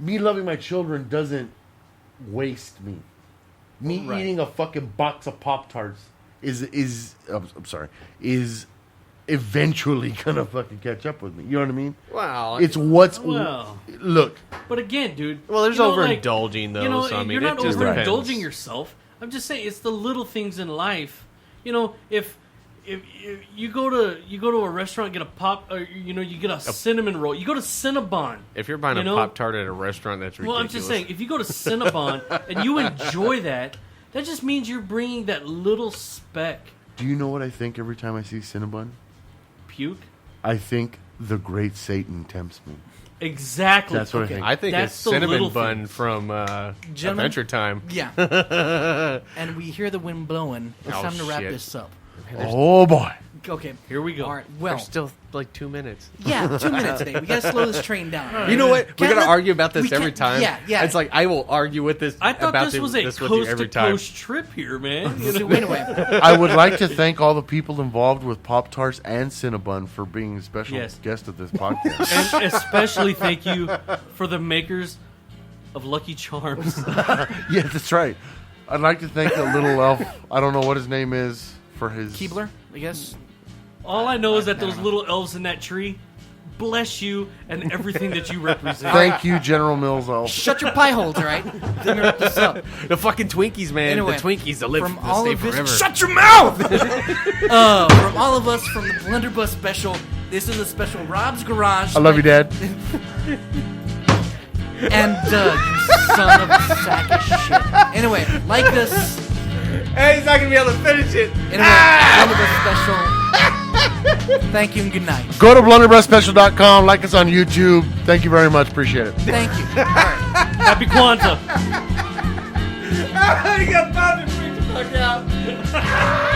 me loving my children doesn't waste me. Me eating a fucking box of Pop-Tarts is eventually gonna fucking catch up with me. You know what I mean? Wow. It's look. But again, dude. Well, there's overindulging though. You know, so, I mean, you're not it just overindulging depends. yourself. I'm just saying it's the little things in life. You know, if you go to a restaurant, get a pop, or you get a cinnamon roll. You go to Cinnabon. If you're buying a Pop-Tart at a restaurant, that's ridiculous. Well, I'm just saying, if you go to Cinnabon and you enjoy that just means you're bringing that little speck. Do you know what I think every time I see Cinnabon? Puke. I think the great Satan tempts me. Exactly. That's what I think. I think That's it's the Cinnamon little Bun things. from Adventure Time. Yeah. And we hear the wind blowing. It's Oh, time to wrap shit. this up. Oh boy. Okay. Here we go. All right. Well, There's still like 2 minutes. yeah, 2 minutes, Dave. We got to slow this train down. You know what? We're gonna argue about this we every can't- time. yeah. It's like I will argue with this. I thought about this was a this with you every time. coast-to-coast trip here, man. So anyway, I would like to thank all the people involved with Pop-Tarts and Cinnabon for being a special Yes. guest of this podcast. And especially thank you for the makers of Lucky Charms. Yeah, that's right. I'd like to thank the little elf. I don't know what his name is for his Keebler, I guess. All I know is that those little elves in that tree bless you and everything that you represent. Thank you, General Mills elf. Shut your pie holes, all right? Then wrap this up. The fucking Twinkies, man. Anyway, the Twinkies that live from to all stay of this- forever. Shut your mouth! From all of us from the Blunderbuss special, this is a special Rob's Garage. I love you, Dad. And Doug, you son of a sack of shit. Anyway, like this. Hey, he's not gonna be able to finish it. Anyway, Blunderbuss special. Thank you and good night. Go to blunderbussspecial.com. Like us on YouTube. Thank you very much. Appreciate it. Thank you. All right. Happy Kwanzaa. You got Bob to freak the fuck out.